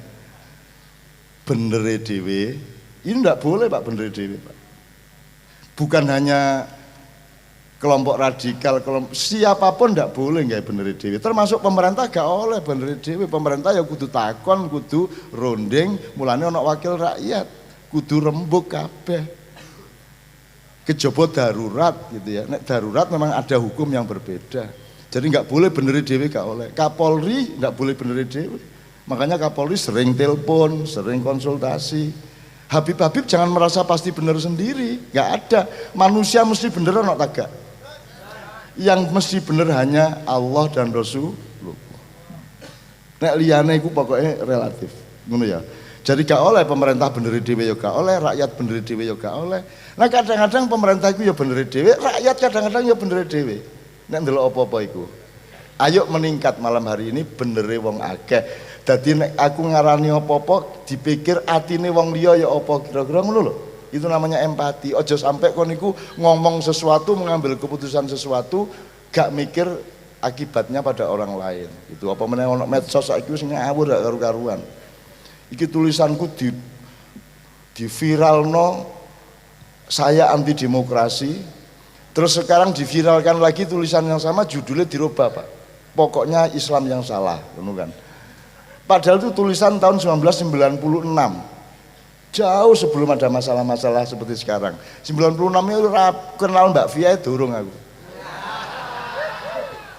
benere dhewe ini ndak boleh Pak, benere dhewe Pak. Bukan hanya kelompok radikal, siapapun ndak boleh nggak benere dhewe. Termasuk pemerintah gak oleh benere dhewe. Pemerintah ya kudu takon, kudu ronding, mulane ana wakil rakyat, kudu rembug kabeh. Kejaba darurat gitu ya. Nek darurat memang ada hukum yang berbeda. Jadi nggak boleh beneri dewe gak oleh. Kapolri nggak boleh beneri dewe. Makanya Kapolri sering telepon, sering konsultasi. Habib jangan merasa pasti benar sendiri. Nggak ada. Manusia mesti bener ana tagak. Yang mesti bener hanya Allah dan Rasulullah. Nek liyane iku pokoknya relatif. Ngono ya. Jadi gak oleh pemerintah beneri dhewe ya gak oleh, rakyat beneri dhewe ya gak oleh. Nah kadang-kadang pemerintah itu ya beneri dhewe, rakyat kadang-kadang ya beneri dhewe. Nek ndelok apa-apa iku. Ayo meningkat malam hari ini benere wong akeh. Dadi nek aku ngarani apa-apa dipikir atine wong liya ya apa kira-kira ngono lho. Itu namanya empati. Ojo sampai kon niku ngomong sesuatu, mengambil keputusan sesuatu gak mikir akibatnya pada orang lain. Itu apa meneh ono medsos saiki wis ngawur gak karu-karuan. Iki tulisanku diviralno saya anti demokrasi, terus sekarang diviralkan lagi tulisan yang sama, judulnya dirubah Pak, pokoknya Islam yang salah, kan. Padahal itu tulisan tahun 1996, jauh sebelum ada masalah-masalah seperti sekarang. 96 itu kenal Mbak Via itu durung aku.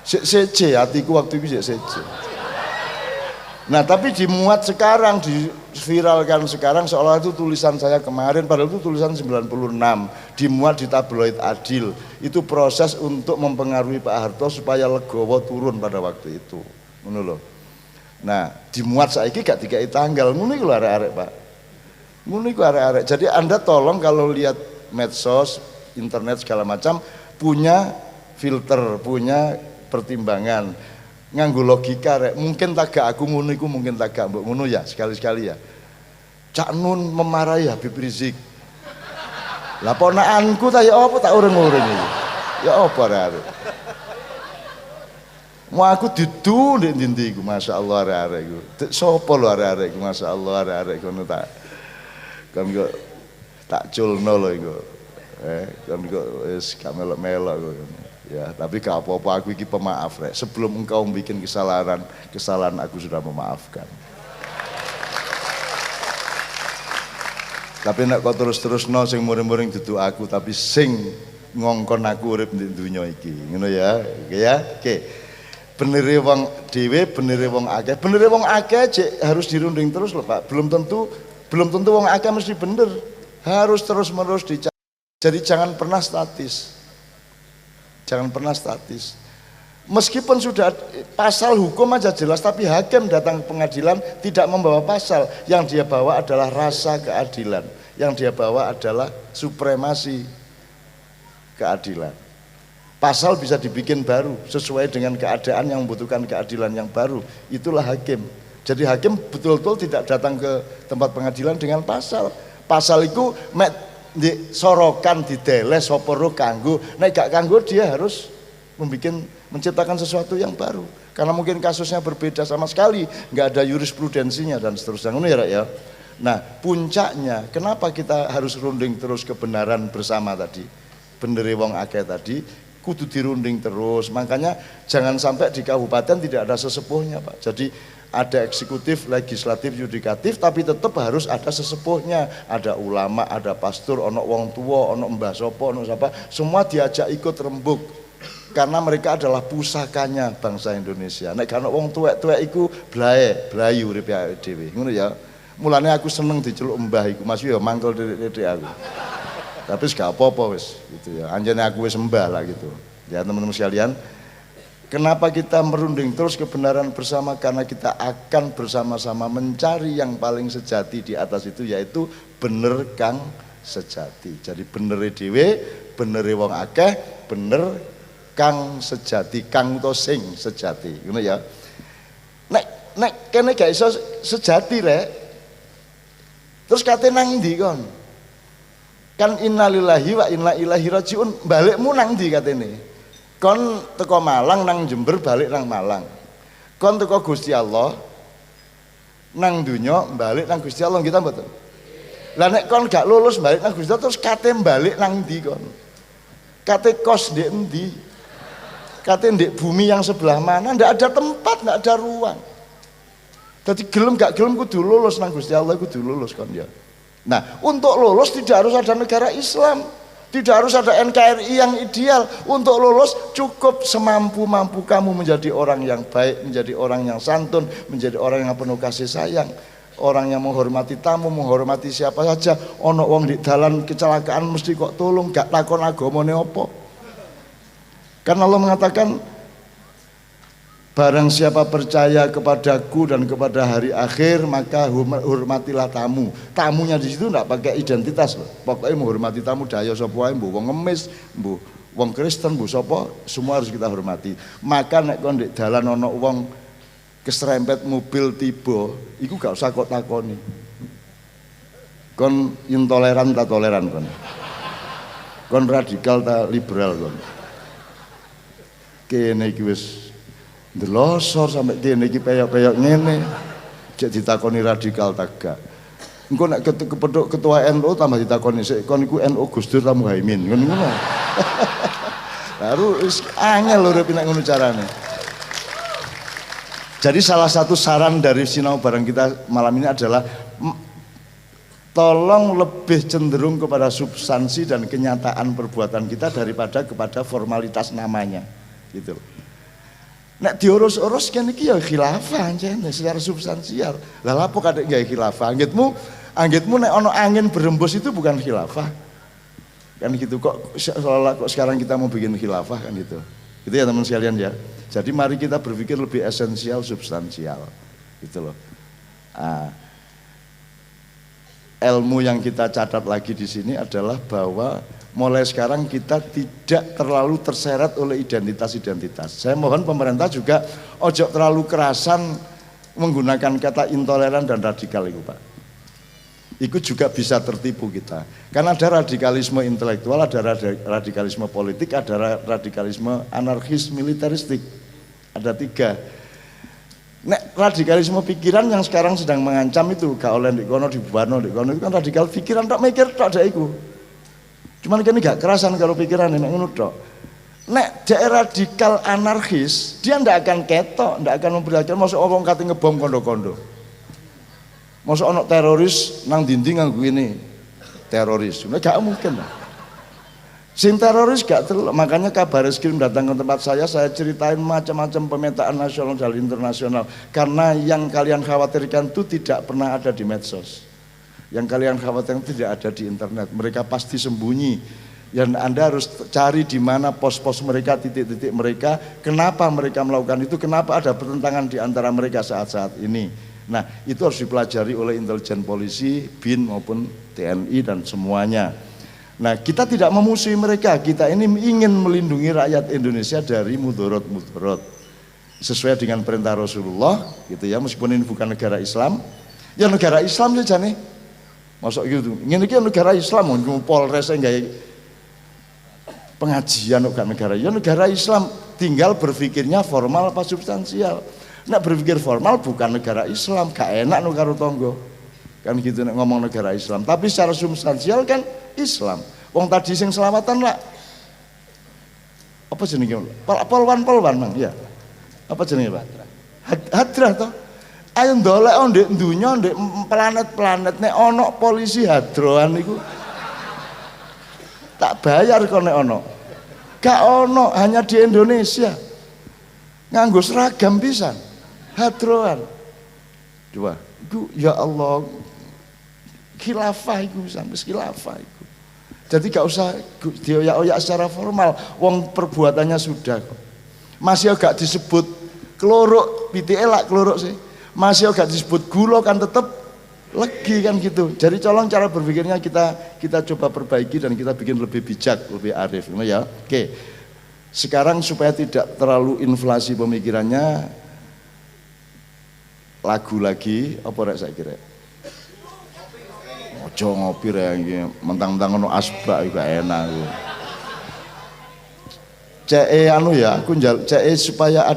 CC hatiku waktu itu CC. Nah tapi dimuat sekarang, diviralkan sekarang seolah itu tulisan saya kemarin, padahal itu tulisan 96, dimuat di tabloid Adil. Itu proses untuk mempengaruhi Pak Harto supaya legowo turun pada waktu itu, ngono lho. Nah dimuat saiki gak dikai tanggal, ngono iku arek-arek Pak, ngono iku arek-arek. Jadi Anda tolong kalau lihat medsos, internet segala macam, punya filter, punya pertimbangan, nganggo logika rek. Mungkin tak gak aku ngono iku, mungkin tak gak mbok ngono ya, sekali-sekali ya. Cak Nun memarahi Habib Rizik. Lah ponakanku ta ya apa tak urung-urung iki. Ya apa arek. Mau aku didu ndek ndi iku, masyaallah arek-arek iku. Sopo lho arek-arek iku, masyaallah arek-arek ngono tak. Kan kok tak culno lho iku. Kan kok wis gak melok-melok kok. Ya, tapi gak apa-apa, aku iki pemaaf rek. Sebelum engkau bikin kesalahan aku sudah memaafkan. Tapi nek kok terus-terusno sing muring-muring dudu aku, tapi sing ngongkon aku urip di dunya iki. Ngono ya. Oke ya. Oke. Benere wong dhewe, benere wong akeh. Benere wong akeh harus dirunding terus loh, Pak. Belum tentu wong akeh mesti bener. Harus terus-menerus dicari. Jadi jangan pernah statis. Jangan pernah statis. Meskipun sudah pasal hukum aja jelas, tapi hakim datang ke pengadilan tidak membawa pasal. Yang dia bawa adalah rasa keadilan. Yang dia bawa adalah supremasi keadilan. Pasal bisa dibikin baru sesuai dengan keadaan yang membutuhkan keadilan yang baru. Itulah hakim. Jadi hakim betul-betul tidak datang ke tempat pengadilan dengan pasal. Pasal itu sorokan dideles soporo kanggo, nek gak kanggo dia harus menciptakan sesuatu yang baru karena mungkin kasusnya berbeda sama sekali, nggak ada jurisprudensinya dan seterusnya. Ngono ya Rak ya. Nah puncaknya kenapa kita harus runding terus kebenaran bersama tadi, benere wong akeh tadi kudu dirunding terus. Makanya jangan sampai di kabupaten tidak ada sesepuhnya Pak. Jadi ada eksekutif, legislatif, yudikatif, tapi tetap harus ada sesepuhnya. Ada ulama, ada pastor, ono wong tua, ono mbah sopo, ono siapa, semua diajak ikut rembuk. Karena mereka adalah pusakanya bangsa Indonesia. Nek kan wong tuwek-tuwek iku blaye urip dhewe. Ngono ya. Mulane aku seneng diceluk mbah iku, Mas yo mangkel dedek aku. Tapi gak apa-apa wis gitu ya. Anjene aku wis mbah lah gitu. Ya teman-teman sekalian, kenapa kita merunding terus kebenaran bersama? Karena kita akan bersama-sama mencari yang paling sejati di atas itu, yaitu bener kang sejati. Jadi bener dhewe, bener wong akeh, bener kang sejati, kang to sing sejati. Ngono ya. Nek kene gak iso sejati rek. Terus kate nang ndi kon? Kan innalillahi wa inna ilaihi rajiun, balikmu nang ndi katene? Kon teko Malang nang Jember balik nang Malang. Kon teko Gusti Allah nang dunya balik nang Gusti Allah kita mboten. Lah nek kon gak lulus balik nang Gusti Allah terus kate balik nang ndi kon? Kate kos ndek endi? Kate ndek bumi yang sebelah mana? Ndak ada tempat, ndak ada ruang. Jadi gelem gak gelem kudu lulus nang Gusti Allah, kudu lulus kon ya. Nah, untuk lulus tidak harus ada negara Islam, tidak harus ada NKRI yang ideal. Untuk lulus cukup semampu-mampu kamu menjadi orang yang baik, menjadi orang yang santun, menjadi orang yang penuh kasih sayang, orang yang menghormati tamu, menghormati siapa saja. Ono wong di dalan kecelakaan mesti kok tolong, gak takon agamane apa. Karena Allah mengatakan, barang siapa percaya kepadaku dan kepada hari akhir, maka hormatilah tamu. Tamunya di situ enggak pakai identitas loh. Pokoknya menghormati tamu daya sapa wae, mbuh wong ngemis, mbuh wong Kristen, mbuh sapa, semua harus kita hormati. Maka nek kon ndek dalan ana wong keserempet mobil tiba, iku gak usah kok takoni. Kon intoleran ta toleran kon? Kon radikal ta liberal kon? Kene iki wis delosor sampai kene iki peyok-peyok ngene. Cek ditakoni radikal tak gak. Engko nek kepethuk ketua NU tambah ditakoni sik kon iku NU Gus Dur ta Muhaimin ngono. Baru wis angel lho nek ngono carane. Jadi salah satu saran dari sinau bareng kita malam ini adalah tolong lebih cenderung kepada substansi dan kenyataan perbuatan kita daripada kepada formalitas namanya gitu. Nek diurus-urus kan iki ya khilafah jane secara substansial. Lah lapo kadek gawe khilafah? Anggitmu nek ono angin berembus itu bukan khilafah. Kan gitu kok seolah kok sekarang kita mau bikin khilafah kan gitu. Gitu ya teman sekalian ya. Jadi mari kita berpikir lebih esensial substansial. Gitu loh. Nah, ilmu yang kita catat lagi di sini adalah bahwa mulai sekarang kita tidak terlalu terseret oleh identitas-identitas. Saya mohon pemerintah juga ojo terlalu kerasan menggunakan kata intoleran dan radikal itu Pak. Itu juga bisa tertipu kita. Karena ada radikalisme intelektual, ada radikalisme politik, ada radikalisme anarkis militeristik. Ada 3. Nek radikalisme pikiran yang sekarang sedang mengancam itu gak oleh dikono dibubarno dikono itu kan radikal pikiran tok mikir tok dak iku. Cuman kene gak kerasan kalau pikiran nek ngono tok. Nek daerah radikal anarkis, dia ndak akan ketok, ndak akan memperlihatkan masuk omong kate ngebom kondo-kondo. Masuk ono teroris nang dinding nganggo ini teroris. Nah, gak mungkin lah. Sing teroris gak terlalu, makanya Kabar Eskrim datang ke tempat saya ceritain macam-macam pemetaan nasional dan internasional. Karena yang kalian khawatirkan itu tidak pernah ada di medsos. Yang kalian khawatirkan tidak ada di internet. Mereka pasti sembunyi. Dan Anda harus cari di mana pos-pos mereka, titik-titik mereka. Kenapa mereka melakukan itu? Kenapa ada pertentangan di antara mereka saat-saat ini? Nah, itu harus dipelajari oleh intelijen polisi, BIN maupun TNI dan semuanya. Nah, kita tidak memusuhi mereka, kita ini ingin melindungi rakyat Indonesia dari mudorot-mudorot. Sesuai dengan perintah Rasulullah, gitu ya, meskipun ini bukan negara Islam. Ya negara Islam saja nih. Masuk gitu. Ini negara Islam, Polres enggak pengajian bukan negara. Ya negara Islam, tinggal berpikirnya formal apa substansial. Nek berpikir formal bukan negara Islam, gak enak no karo tonggo. Kan gitu nek ngomong negara Islam, tapi secara substansial kan Islam. Wong tadi sing selawatan lah. Apa jenenge? Polwan Mang, ya. Apa jenenge, Pak? Hadrah toh. Ayo ndolek ndek dunya ndek planet-planet nek ana polisi hadroan niku. Tak bayar kok nek ana. Gak ono, hanya di Indonesia. Nganggo seragam pisan. Hadroan. Coba, itu ya Allah khilafah itu sampai khilafah itu. Jadi gak usah dioyak-oyak secara formal. Wong perbuatannya sudah kok. Masih agak disebut kelorok, pitike lak kelorok sih. Masih agak disebut gula kan tetap legi kan gitu. Jadi colong cara berpikirnya kita coba perbaiki dan kita bikin lebih bijak, lebih arif. Ya, oke. Sekarang supaya tidak terlalu inflasi pemikirannya, lagu lagi apa rek saya kira ojo ngopi rek mentang-mentang ono asbak juga enak CE anu ya aku CE supaya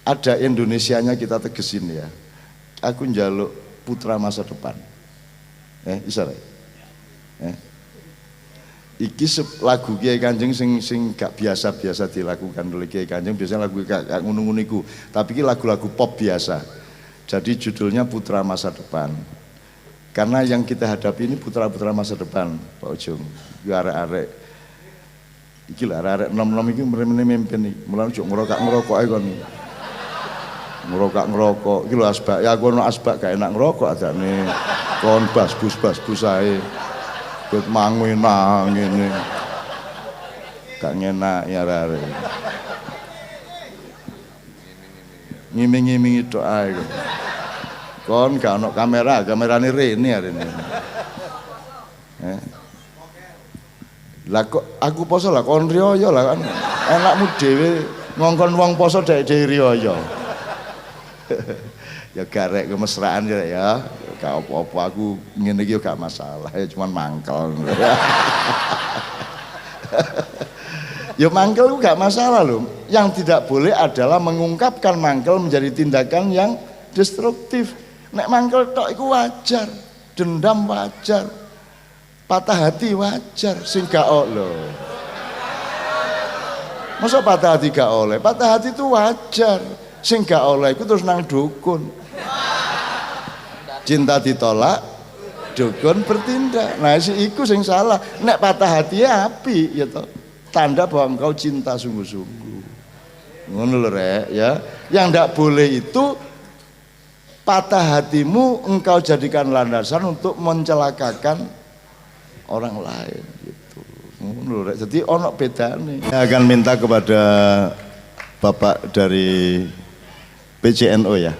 ada Indonesianya kita tegesin ya aku njaluk putra masa depan bisa rek iki lagu Kiai Kanjeng sing gak biasa-biasa dilakukan oleh Kiai Kanjeng, biasanya lagu gak ngono-ngono iku, tapi iki lagu-lagu pop biasa. Jadi judulnya Putra Masa Depan. Karena yang kita hadapi ini putra-putra masa depan, Pak Ujung. Iki arek-arek iki lho arek-arek nom-nom iki memimpin iki. Mulane ojo ngerokok ae kon. Ngerokok. Iki lho asbak, ya aku ono asbak gak enak ngerokok adane. Kon bas-bus ae. Ket mangwe nang ngene. Gak ngenak ya arek. Ngiming-ngimingi tok ae. Kon gak ono kamerane rene arene. Lah kok aku poso lah kon riyo lah kan. Enakmu dhewe ngongkon wong poso dhewe riyo. Ya garek kemesraan ya. Gak apa-apa aku ngene iki gak masalah, ya cuman mangkel. Ya mangkel itu gak masalah loh. Yang tidak boleh adalah mengungkapkan mangkel menjadi tindakan yang destruktif. Nek mangkel tok iku wajar, dendam wajar, patah hati wajar, sing gak lho. Masa patah hati gak oleh? Patah hati itu wajar, sing gak oleh iku terus nang dukun. Cinta ditolak, dukun bertindak. Nah si iku sing salah. Nek patah hati api ya toh. Tanda bahwa engkau cinta sungguh-sungguh. Ngono lho rek ya. Yang ndak boleh itu patah hatimu engkau jadikan landasan untuk mencelakakan orang lain gitu. Ngono lho rek. Jadi ono bedane. Saya akan minta kepada Bapak dari PCNO ya.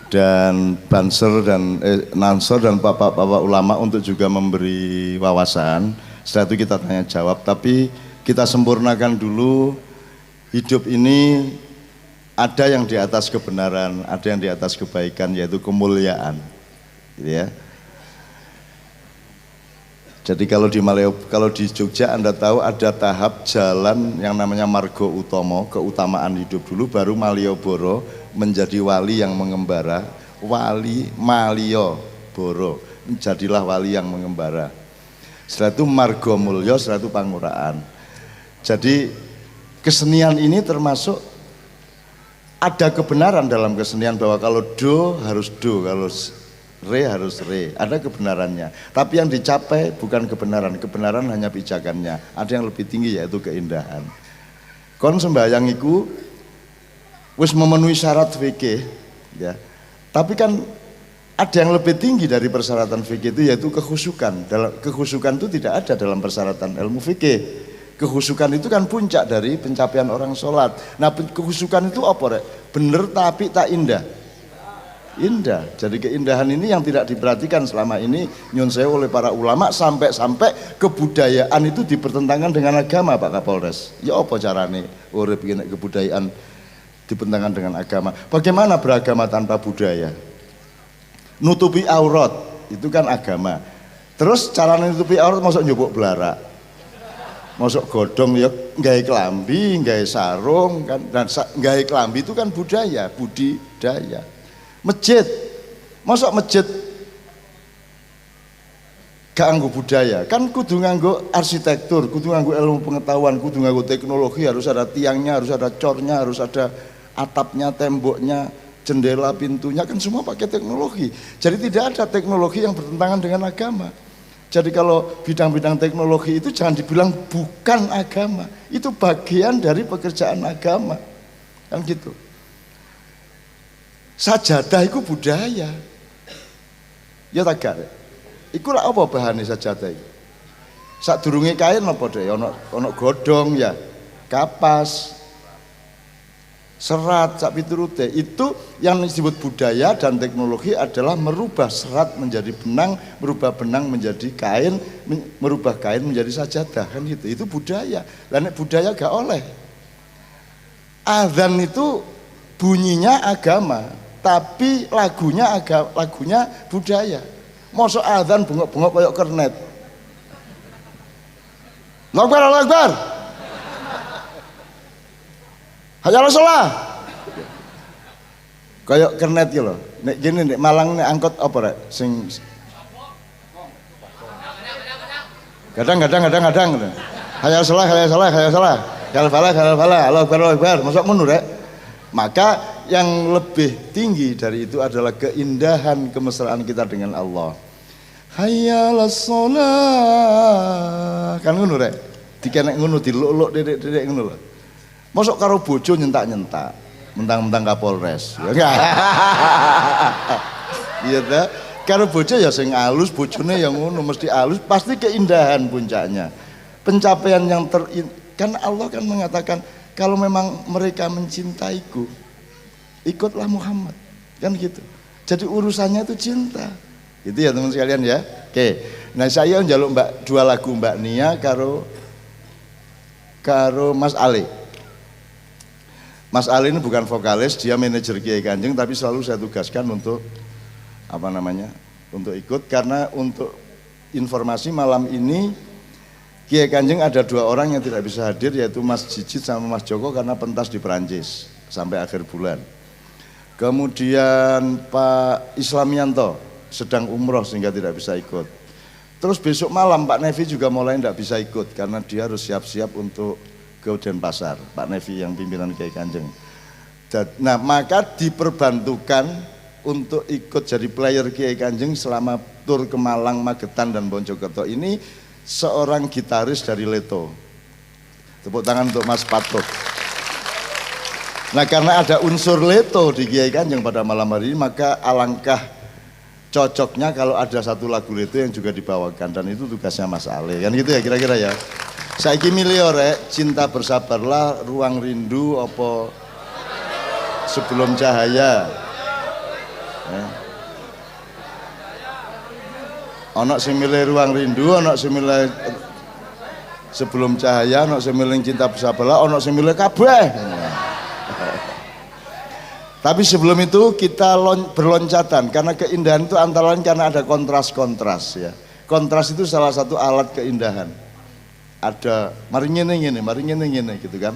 Dan Banser dan Nansor dan bapak-bapak ulama untuk juga memberi wawasan. Setelah itu kita tanya jawab, tapi kita sempurnakan dulu. Hidup ini ada yang di atas kebenaran, ada yang di atas kebaikan, yaitu kemuliaan, gitu ya. Jadi kalau di Jogja Anda tahu ada tahap jalan yang namanya Margo Utomo, keutamaan hidup dulu, baru Malioboro menjadi wali yang mengembara, wali Malioboro, menjadilah wali yang mengembara. Setelah itu Margo Mulyo, setelah itu Panguraan. Jadi kesenian ini termasuk ada kebenaran dalam kesenian bahwa kalau do harus do, kalau re harus re, ada kebenarannya. Tapi yang dicapai bukan kebenaran, kebenaran hanya pijakannya. Ada yang lebih tinggi yaitu keindahan. Kon sembahyang iku wis memenuhi syarat fikih, ya. Tapi kan ada yang lebih tinggi dari persyaratan fikih itu yaitu kekhusyukan. Kekhusyukan itu tidak ada dalam persyaratan ilmu fikih. Kekhusyukan itu kan puncak dari pencapaian orang sholat. Nah kekhusyukan itu apa rek? Bener tapi tak indah. Indah. Jadi keindahan ini yang tidak diperhatikan selama ini nyun sewu oleh para ulama, sampai-sampai kebudayaan itu dipertentangkan dengan agama Pak Kapolres. Ya apa carane urip iki nek kebudayaan dipertentangkan dengan agama? Bagaimana beragama tanpa budaya? Nutupi aurat itu kan agama. Terus cara nutupi aurat masuk njupuk belarak. Masuk godong ya nggawe klambi, nggawe sarung kan, dan nggawe klambi itu kan budaya. Masjid, masuk masjid gak nganggo budaya, kan kudu nganggo arsitektur, kudu nganggo ilmu pengetahuan, kudu nganggo teknologi, harus ada tiangnya, harus ada cornya, harus ada atapnya, temboknya, jendela, pintunya, kan semua pakai teknologi. Jadi tidak ada teknologi yang bertentangan dengan agama. Jadi kalau bidang-bidang teknologi itu jangan dibilang bukan agama, itu bagian dari pekerjaan agama, kan gitu. Sajadah itu budaya, ya tak gak? Iku lah apa bahannya sajadah itu? Sadurunge kain apa deh? Ono godong ya, kapas, serat, sak piturute. Itu yang disebut budaya dan teknologi adalah merubah serat menjadi benang, merubah benang menjadi kain, merubah kain menjadi sajadah, kan gitu. Itu budaya. Dan budaya gak oleh. Azan itu bunyinya agama, tapi lagunya budaya. Mosok azan bengok-bengok kayak kernet. Allahu Akbar. Hayya 'alas shalah. Kayak kernet iki lho. Nek gini nek Malang nek angkot apa rek? Sing kadang. Hayya 'alas shalah. Kal falah. Allahu Akbar. Mosok ngono rek. Maka yang lebih tinggi dari itu adalah keindahan kemesraan kita dengan Allah. Hayya 'alas shalah. Kan ngono rek. Dikenek ngono diluk-luk dedek-dedek ngono lho. Mosok karo bojo nyentak-nyentak, mentang-mentang Kapolres. Ya enggak. Iya ta? Karo bojo ya sing alus, bojone yang ngono mesti alus, pasti keindahan puncaknya. Pencapaian yang kan Allah kan mengatakan kalau memang mereka mencintaiku, ikutlah Muhammad. Kan gitu. Jadi urusannya itu cinta. Gitu ya teman sekalian ya. Oke. Nah, saya njaluk dua lagu Mbak Nia karo Mas Ali. Mas Ali ini bukan vokalis, dia manajer Kiai Kanjeng, tapi selalu saya tugaskan untuk untuk ikut, karena untuk informasi malam ini Kiai Kanjeng ada dua orang yang tidak bisa hadir, yaitu Mas Jijit sama Mas Joko karena pentas di Perancis sampai akhir bulan. Kemudian Pak Islamianto sedang umroh sehingga tidak bisa ikut. Terus besok malam Pak Nevi juga mulai tidak bisa ikut karena dia harus siap-siap untuk ke Denpasar. Pak Nevi yang pimpinan Kiai Kanjeng. Nah, maka diperbantukan untuk ikut jadi player Kiai Kanjeng selama tur ke Malang, Magetan dan Mojokerto ini seorang gitaris dari Leto. Tepuk tangan untuk Mas Patok. Nah, karena ada unsur Leto di Kiai Kanjeng pada malam hari ini, maka alangkah cocoknya kalau ada satu lagu Leto yang juga dibawakan, dan itu tugasnya Mas Ale. Kan gitu ya kira-kira ya. Saiki milih orek, Cinta Bersabarlah, Ruang Rindu, apa Sebelum Cahaya. Ono sing milih Ruang Rindu, ono sing milih Sebelum Cahaya, ono sing milih Cinta Bersabarlah, ono sing milih kabeh. Tapi sebelum itu kita berloncatan, karena keindahan itu antara lain karena ada kontras-kontras ya. Kontras itu salah satu alat keindahan. Ada mari ngene gitu kan.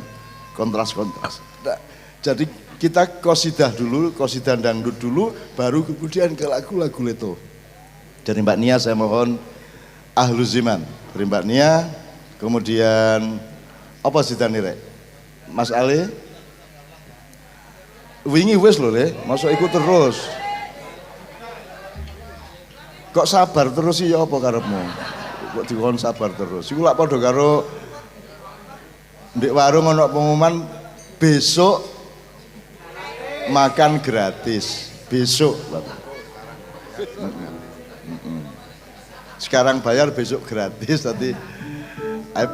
Kontras-kontras. Nah, jadi kita qosidah dulu, qosidah dangdut dulu, baru kemudian ke lagu-lagu Leto. Dari Mbak Nia saya mohon Ahlu Ziman. Dari Mbak Nia, kemudian apa sih tani rek? Mas Ale? Wingi wis lho le, masuk ikut terus. Kok sabar terus sih ya apa karepmu? Kok dikon sabar terus. Iku lak padha karo ndek warung ana pengumuman besok makan gratis. Besok. Sekarang bayar besok gratis tadi.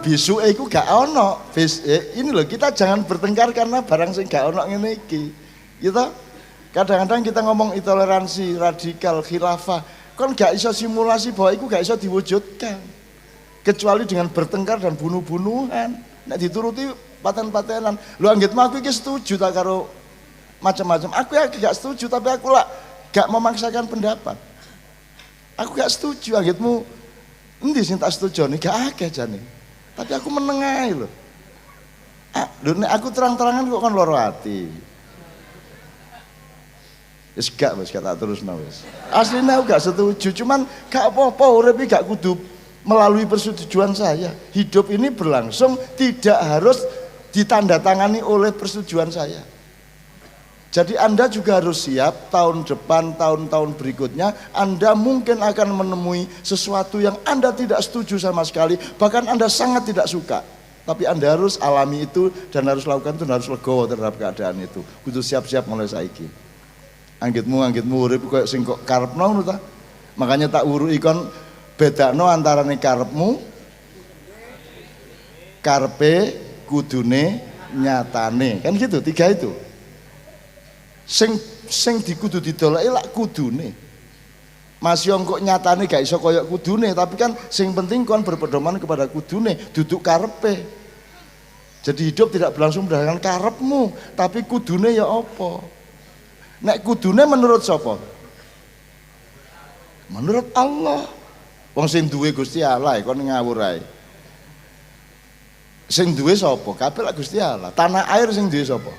Besok iku gak ono. Ini loh, kita jangan bertengkar karena barang sing gak ono ngene iki. Kita kadang-kadang kita ngomong intoleransi, radikal, khilafah, kan gak iso simulasi bahwa itu gak iso diwujudkan kecuali dengan bertengkar dan bunuh-bunuhan. Nek dituruti paten-patenan. Lu anggitmu aku iki setuju tak karo macam-macam. Aku ya gak setuju, tapi aku lah gak memaksakan pendapat. Aku gak setuju, anggitmu endi sing tak setuju nih, gak akeh jane. Tapi aku menengahi loh. Nek aku terang-terangan kok kan loro ati. Wis gak tak terus wis. Aslinya aku gak setuju, cuman gak apa-apa urip gak kudu melalui persetujuan saya. Hidup ini berlangsung tidak harus ditandatangani oleh persetujuan saya. Jadi Anda juga harus siap tahun depan, tahun-tahun berikutnya Anda mungkin akan menemui sesuatu yang Anda tidak setuju sama sekali, bahkan Anda sangat tidak suka. Tapi Anda harus alami itu dan harus lakukan itu, dan harus legowo terhadap keadaan itu. Kudu siap-siap mulai saiki. Anggitmu urip koyo sing kok karepno ngono ta. Makanya tak uruki kon bedakno antarane karepmu, karepe, kudune, nyatane. Kan gitu, tiga itu. Sing dikudu didoleki lak kudune. Mas yo kok nyatane gak iso koyo kudune, tapi kan sing penting kon berpedoman kepada kudune, duduk karepe. Jadi hidup tidak berlangsung berdasarkan karepmu, tapi kudune ya apa? Nek kudune menurut sapa? Menurut Allah. Wong sing duwe Gusti Allah kon ngawur ae. Sing duwe sapa? Kabeh lak Gusti Allah. Tanah air sing duwe sapa?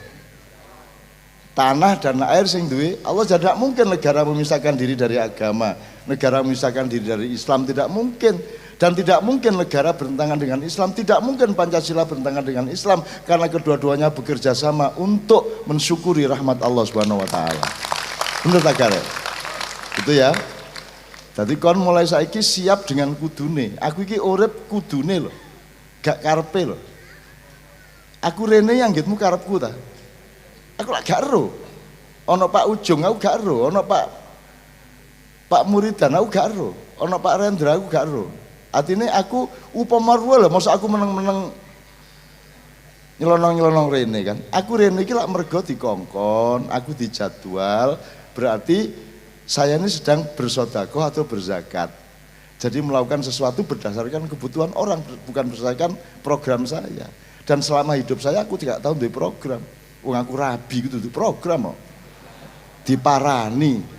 Tanah dan air sing duwe Allah. Tidak mungkin negara memisahkan diri dari agama, negara memisahkan diri dari Islam, tidak mungkin. Dan tidak mungkin negara bertentangan dengan Islam, tidak mungkin Pancasila bertentangan dengan Islam, karena kedua-duanya bekerja sama untuk mensyukuri rahmat Allah Subhanahu wa taala. Bener tak kare? Gitu ya. Jadi kon mulai saiki siap dengan kudune. Aku iki urip kudune lho. Gak karepe lho. Aku rene yang ngitmu karepku ta. Aku lak gak ero. Ana Pak Ujung aku gak ero, ana Pak Muridan aku gak ero, ana Pak Rendra aku gak ero. Artinya aku upama ruwe lho, masa aku meneng-meneng nyelonong-nyelonong rene kan. Aku rene iki lak mergo dikongkon, aku dijadwal, berarti saya ini sedang bersedekah atau berzakat. Jadi melakukan sesuatu berdasarkan kebutuhan orang, bukan berdasarkan program saya. Dan selama hidup saya aku tidak tahu duwe program. Wong aku rabi gitu duwe program kok. Diparani.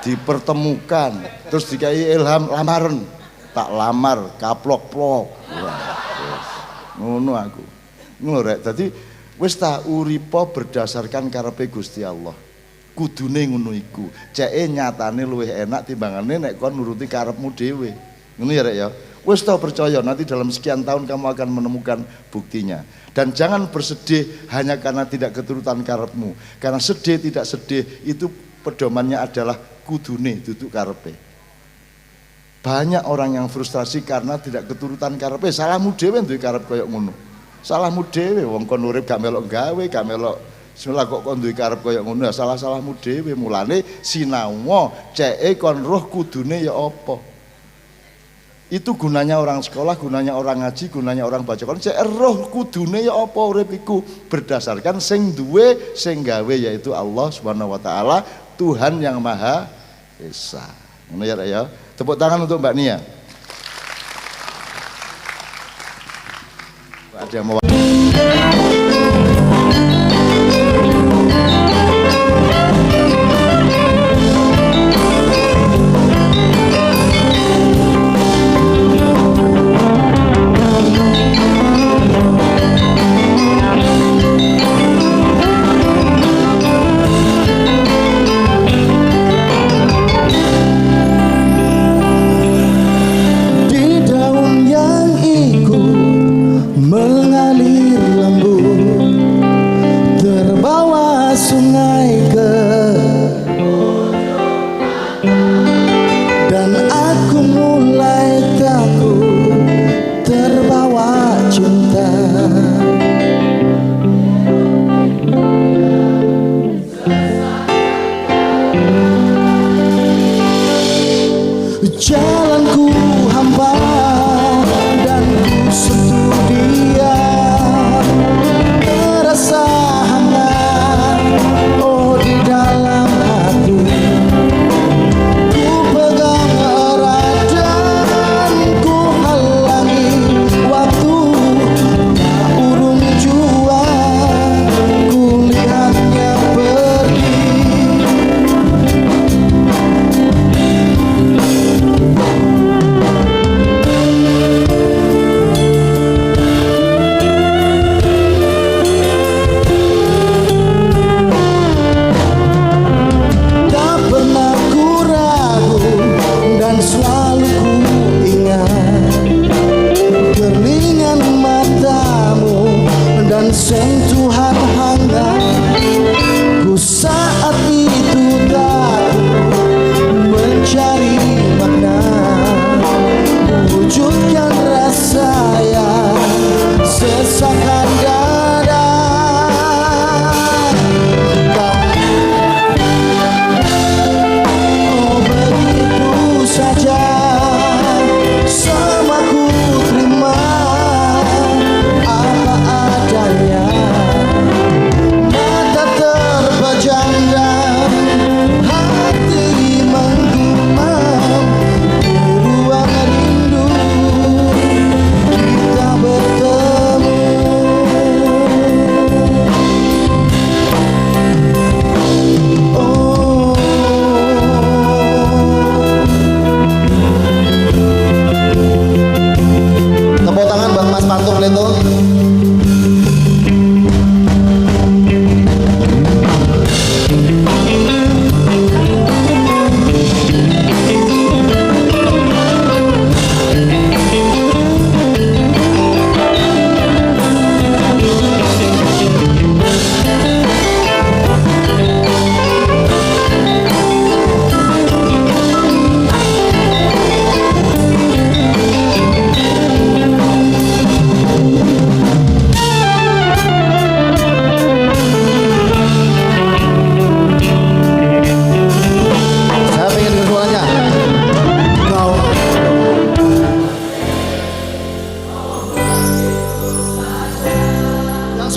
Dipertemukan, terus dikai ilham lamaran, tak lamar, kaplok-plok, ngono aku, ngono rek. Jadi Wis ta uripa berdasarkan karepe Gusti Allah. Kudune ngono iku. Ceke nyatane luwih enak timbangane nek kon nuruti karepmu dhewe. Ngono ya rek ya. Wis ta percaya nanti dalam sekian tahun kamu akan menemukan buktinya. Dan jangan bersedih hanya karena tidak keturutan karepmu. Karena sedih tidak sedih itu pedomannya adalah kudune duduk karepe. Banyak orang yang frustrasi karena tidak keturutan karepe. Salahmu dhewe duwe karep koyo ngono. Salahmu dhewe wong kon urip gak melok gawe, gak melok bismillah kok kon duwe karep koyo ngono. Salah-salahmu dhewe. Mulane sinau ceke kon roh kudune ya apa. Itu gunanya orang sekolah, gunanya orang ngaji, gunanya orang baca Quran. Cek roh kudune ya apa urip iku berdasarkan sing duwe sing gawe yaitu Allah Subhanahu wa taala, Tuhan yang Maha Esa. Ngono ya. Tepuk tangan untuk Mbak Nia. Ada yang mau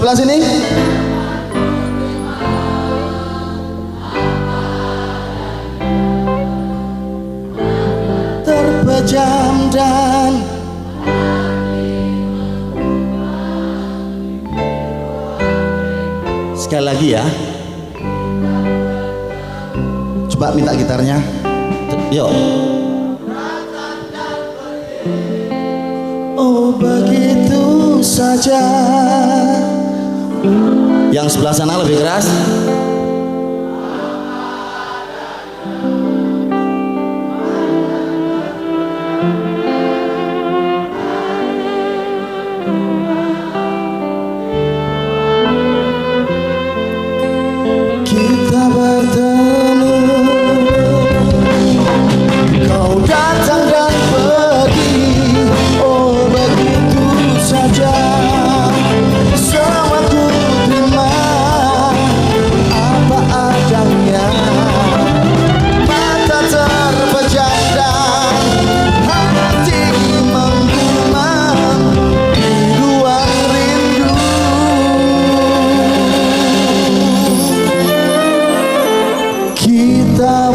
sebelah sini. Terpejam dan sekali lagi ya. Coba minta gitarnya. Yuk. Oh begitu saja Yang sebelah sana lebih keras. Kita bertemu, kau datang dan pergi, oh begitu saja. Semua ku terima apa adanya. Mata terpejam dan hati menggumam di ruang rindu. Kita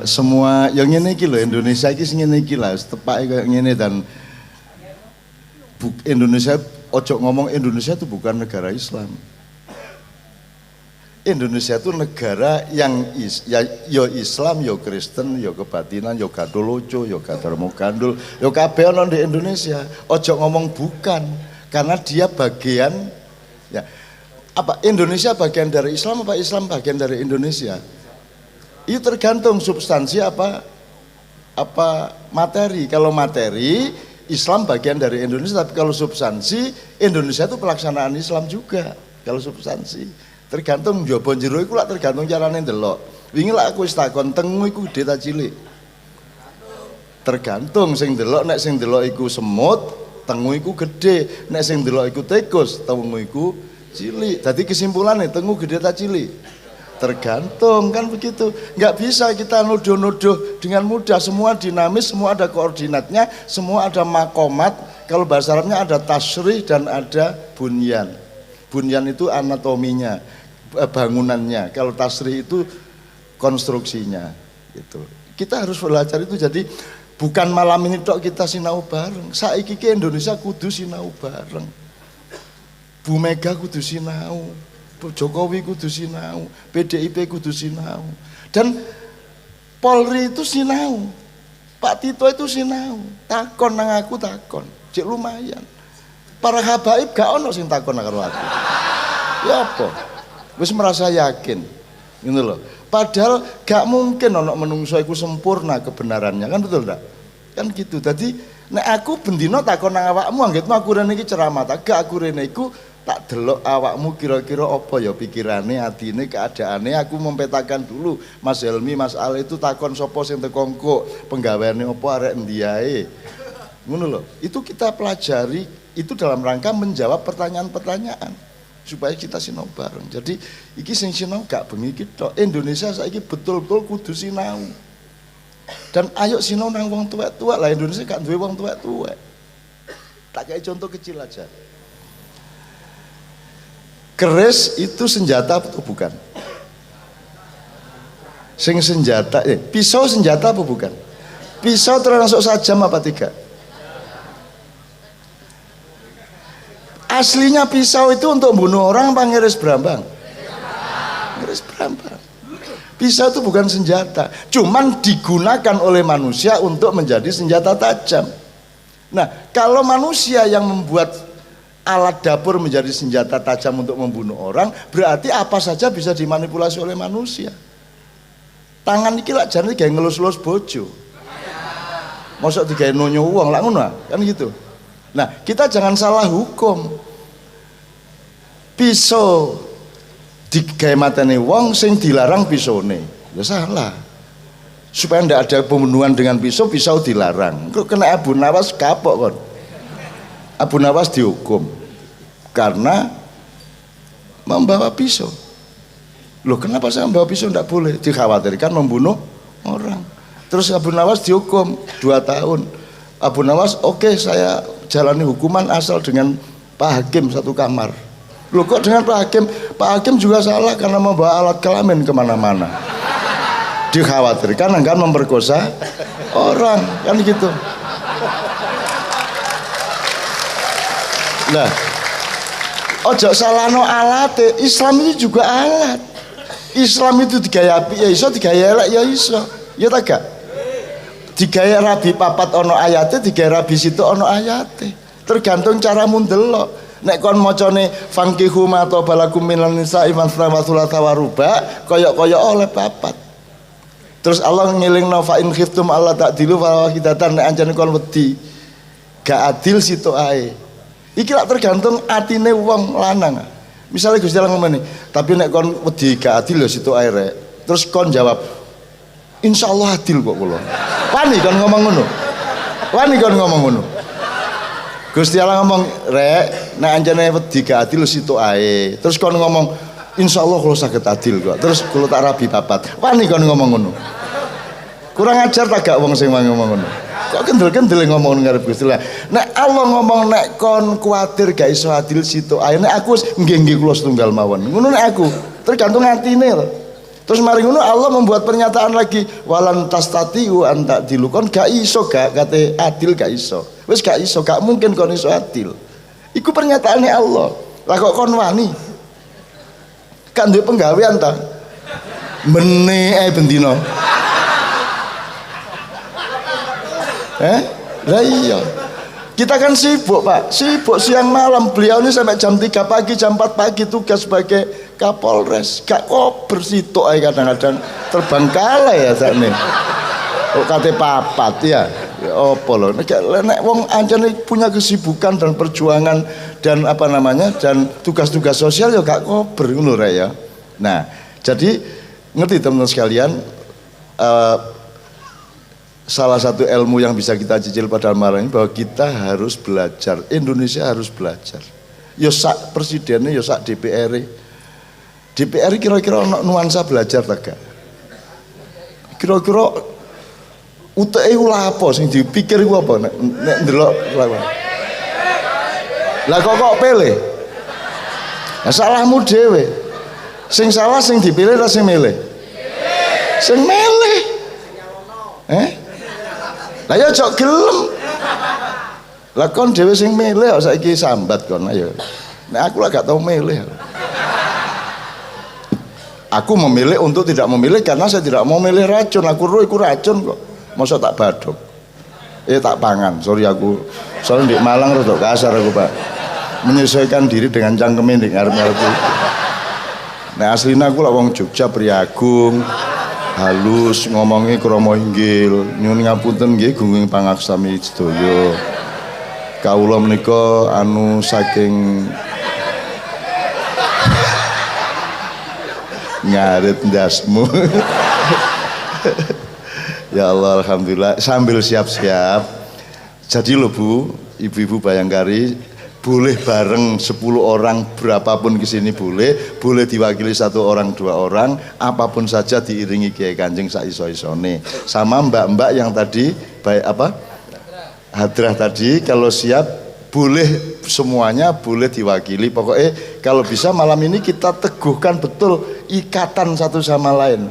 semua yang ngene iki lho, Indonesia iki sing ngene iki lah, tepake kayak ngene. Dan Indonesia, ojo ngomong Indonesia itu bukan negara Islam. Indonesia itu negara yang yo Islam, yo Kristen, yo kebatinan, yo Katoloco, yo Kadarmo Gandul, yo kabeh ono di Indonesia. Ojo ngomong bukan, karena dia bagian ya. Apa Indonesia bagian dari Islam, apa Islam bagian dari Indonesia? Itu tergantung substansi apa materi. Kalau materi Islam bagian dari Indonesia, tapi kalau substansi Indonesia itu pelaksanaan Islam juga. Kalau substansi tergantung njaba jero iku lak tergantung carane ndelok. Wingi lak aku wis takon tengu iku gede ta cilik. Tergantung sing ndelok, nek sing ndelok iku semut, tengu iku gede. Nek sing ndelok iku tikus, tengu iku cilik. Dadi kesimpulannya tengu gede ta cilik? Tergantung, kan begitu. Nggak bisa kita nuduh-nuduh dengan mudah. Semua dinamis, semua ada koordinatnya, semua ada makomat. Kalau bahasa Arabnya ada tasrih dan ada bunyan. Bunyan itu anatominya, bangunannya. Kalau tasrih itu konstruksinya. Gitu. Kita harus belajar itu. Jadi bukan malam ini tok kita sinau bareng. Saiki ke Indonesia kudu sinau bareng. Bu Mega kudu sinau, Jokowi kudu sinau, PDIP kudu sinau, dan Polri itu sinau, Pak Tito itu sinau. Takon nang aku takon, cek lumayan. Para habaib gak ono sing takon nang karo aku. Ya apa? Wis merasa yakin, gitu loh. Padahal gak mungkin ono menungso iku sempurna kebenarannya, kan betul tak? Kan gitu. Jadi nek aku bendino takon nang awakmu, anggitmu aku rene iki ceramah, tak gak aku rene iku tak delok awakmu kira-kira apa ya pikirane, atine, keadaane. Aku mempetakan dulu. Mas Helmi, Mas Ale itu takon sapa sing teko engko, penggaweane apa, arek endi ae. Ngono lho. Itu kita pelajari itu dalam rangka menjawab pertanyaan-pertanyaan supaya kita sinau bareng. Jadi iki sing sinau gak bengi iki tok. Indonesia saiki betul-betul kudu sinau. Dan ayo sinau nang wong tuwek-tuwek lah. Indonesia gak duwe wong tuwek-tuwek. Tak kayak contoh kecil aja. Keris itu senjata atau bukan? Sing senjata, pisau senjata apa bukan? Pisau termasuk sajam apa tidak? Aslinya pisau itu untuk bunuh orang apa ngiris berambang? Ngiris berambang. Pisau itu bukan senjata, cuman digunakan oleh manusia untuk menjadi senjata tajam. Nah, kalau manusia yang membuat alat dapur menjadi senjata tajam untuk membunuh orang, berarti apa saja bisa dimanipulasi oleh manusia. Tangan iki lak jane gawe ngelus-elus bojo. Mosok digawe nonyo wong lak ngono kan gitu. Nah, kita jangan salah hukum. Pisau digawe matene wong sing dilarang pisone. Ya salah. Supaya ndak ada pembunuhan dengan pisau, pisau dilarang. Kok kena Abu Nawas kapok kon. Abu Nawas dihukum karena membawa pisau. Loh, kenapa saya membawa pisau? Tidak boleh, dikhawatirkan membunuh orang. Terus Abu Nawas dihukum 2 tahun. Abu Nawas, oke, saya jalani hukuman asal dengan Pak Hakim satu kamar. Loh, kok dengan Pak Hakim? Pak Hakim juga salah karena membawa alat kelamin kemana-mana. Dikhawatirkan akan memperkosa orang, kan gitu. Nah, ojo salahno alate, Islam itu juga alat. Islam itu digaya apik ya iso, digaya elek ya iso. Ya ta gak? Digaya rabi papat ono ayate, digaya rabi situ ono ayate. Tergantung cara ndelok. Nek kon macane fangkihu ma tabalakum minan nisa'i masna wa thulatha wa ruba, kaya-kaya oleh papat. Terus Allah ngelingno fa in khiftum alla ta'dilu fa wahidatan, nek anjane kon wedi gak adil situ ae. Iki lak tergantung atine wong lanang. Misalnya Gusti Allah ngomong nih, tapi nek kon wedi gak adil ya situ ae rek. Terus kon jawab, insyaallah adil kok kula. Wani kon ngomong ngono. Wani kon ngomong ngono. Gusti Allah ngomong, rek, nek anjane wedi gak adil situ ae. Terus kon ngomong, insyaallah kula saged adil kok. Terus kula tak rabi papat. Wani kon ngomong ngono. Kurang ajar tak gak wong sing ngomong ngono. Kok kendel-kendel ngomong ngarep Gusti Allah. Nek Allah ngomong nek kon kuwatir gak iso adil situ ae. Nek aku nggih kula setunggal mawon. Ngono nek aku, tergantung atine lho. Terus mari ngono Allah membuat pernyataan lagi, walan tastatiu an ta'dilu, kon gak iso gak kate adil gak iso. Wis gak iso, gak mungkin kon iso adil. Iku pernyataannya Allah. Lah kok kon wani? Kan duwe penggawean ta? Mene ae bendina. Lah iya. Kita kan sibuk Pak, sibuk siang malam. Beliau ini sampai jam 3 pagi, jam 4 pagi tugas sebagai Kapolres. Gak kober situ aja kadang-kadang terbang kalah ya sakne. Kok kate papat ya. Ya apa lho, nek wong ancane punya kesibukan dan perjuangan dan apa namanya dan tugas-tugas sosial ya gak kober ngono rek ya. Nah, jadi ngerti teman-teman sekalian, salah satu ilmu yang bisa kita cicil pada malam ini bahwa kita harus belajar, Indonesia harus belajar. Ya sak presidennya, ya sak DPR. DPR kira-kira nuansa belajar tak gak? Kira-kira uteke ulah apa sing dipikir ku apa nek ndelok lah kok pilih? Ya salahmu dhewe. Sing salah sing dipilih ta sing milih? Sing milih. Lah ya cok gelem. Lah kon dhewe sing milih kok saiki sambat kon ayo. Nek aku lah gak tau milih. Aku memilih untuk tidak memilih karena saya tidak mau milih racun. Aku roh iku racun kok. Masa tak badok. Tak pangan. Sorry aku. Soalnya di Malang rada kasar aku, Pak. Menyesuaikan diri dengan cangkeme ning ngarep-ngarepku. Nek asline aku lak wong Jogja Priagung. Halus ngomongnya krama inggil. Nyuwun ngapunten nggih gunging pangaksami sedaya. Kawula menika saking ngarit ndasmu. Ya Allah, alhamdulillah. Sambil siap-siap. Jadi lho Bu, ibu-ibu Bayangkari, boleh bareng 10 orang berapapun kesini boleh diwakili 1 orang 2 orang, apapun saja diiringi Kiai Kanjeng sak iso-isone. Sama mbak-mbak yang tadi hadrah tadi, kalau siap boleh semuanya boleh diwakili. Pokoknya kalau bisa malam ini kita teguhkan betul ikatan satu sama lain.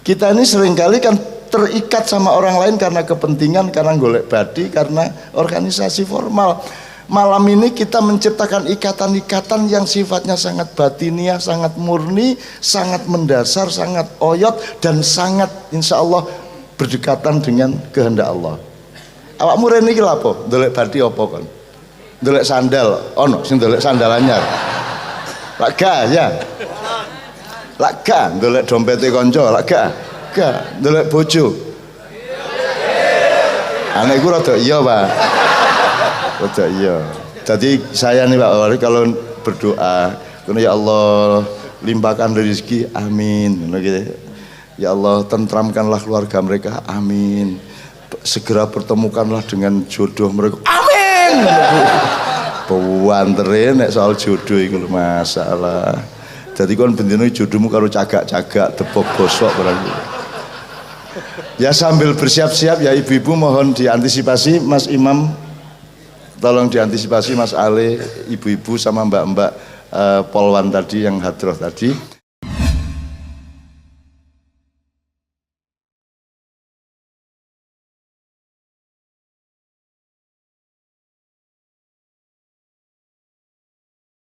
Kita ini seringkali kan terikat sama orang lain karena kepentingan, karena golek badi, karena organisasi formal. Malam ini kita menciptakan ikatan-ikatan yang sifatnya sangat batiniah, sangat murni, sangat mendasar, sangat oyot, dan sangat insya Allah berdekatan dengan kehendak Allah. Awakmu rene iki lha apa? Ndolek badi apa kon? Ndolek sandal, ono sing ndolek sandal anyar. Lak gak ya? Lak gak ndolek dompete kanca, lak gak? Gak ndolek bojo. Anakku rada iya, Pak. Rada iya. Jadi saya nih Pak Wali kalau berdoa, ya Allah limpahkan rezeki, amin. Gitu. Ya Allah tentramkanlah keluarga mereka, amin. Segera pertemukanlah dengan jodoh mereka, amin. Pewantere nek soal jodoh itu masalah. Jadi kon bendino jodohmu karo cagak-cagak tepok gosok barang. Ya sambil bersiap-siap ya ibu-ibu mohon diantisipasi, Mas Imam tolong diantisipasi, Mas Ale, ibu-ibu sama mbak-mbak polwan tadi yang hadroh tadi.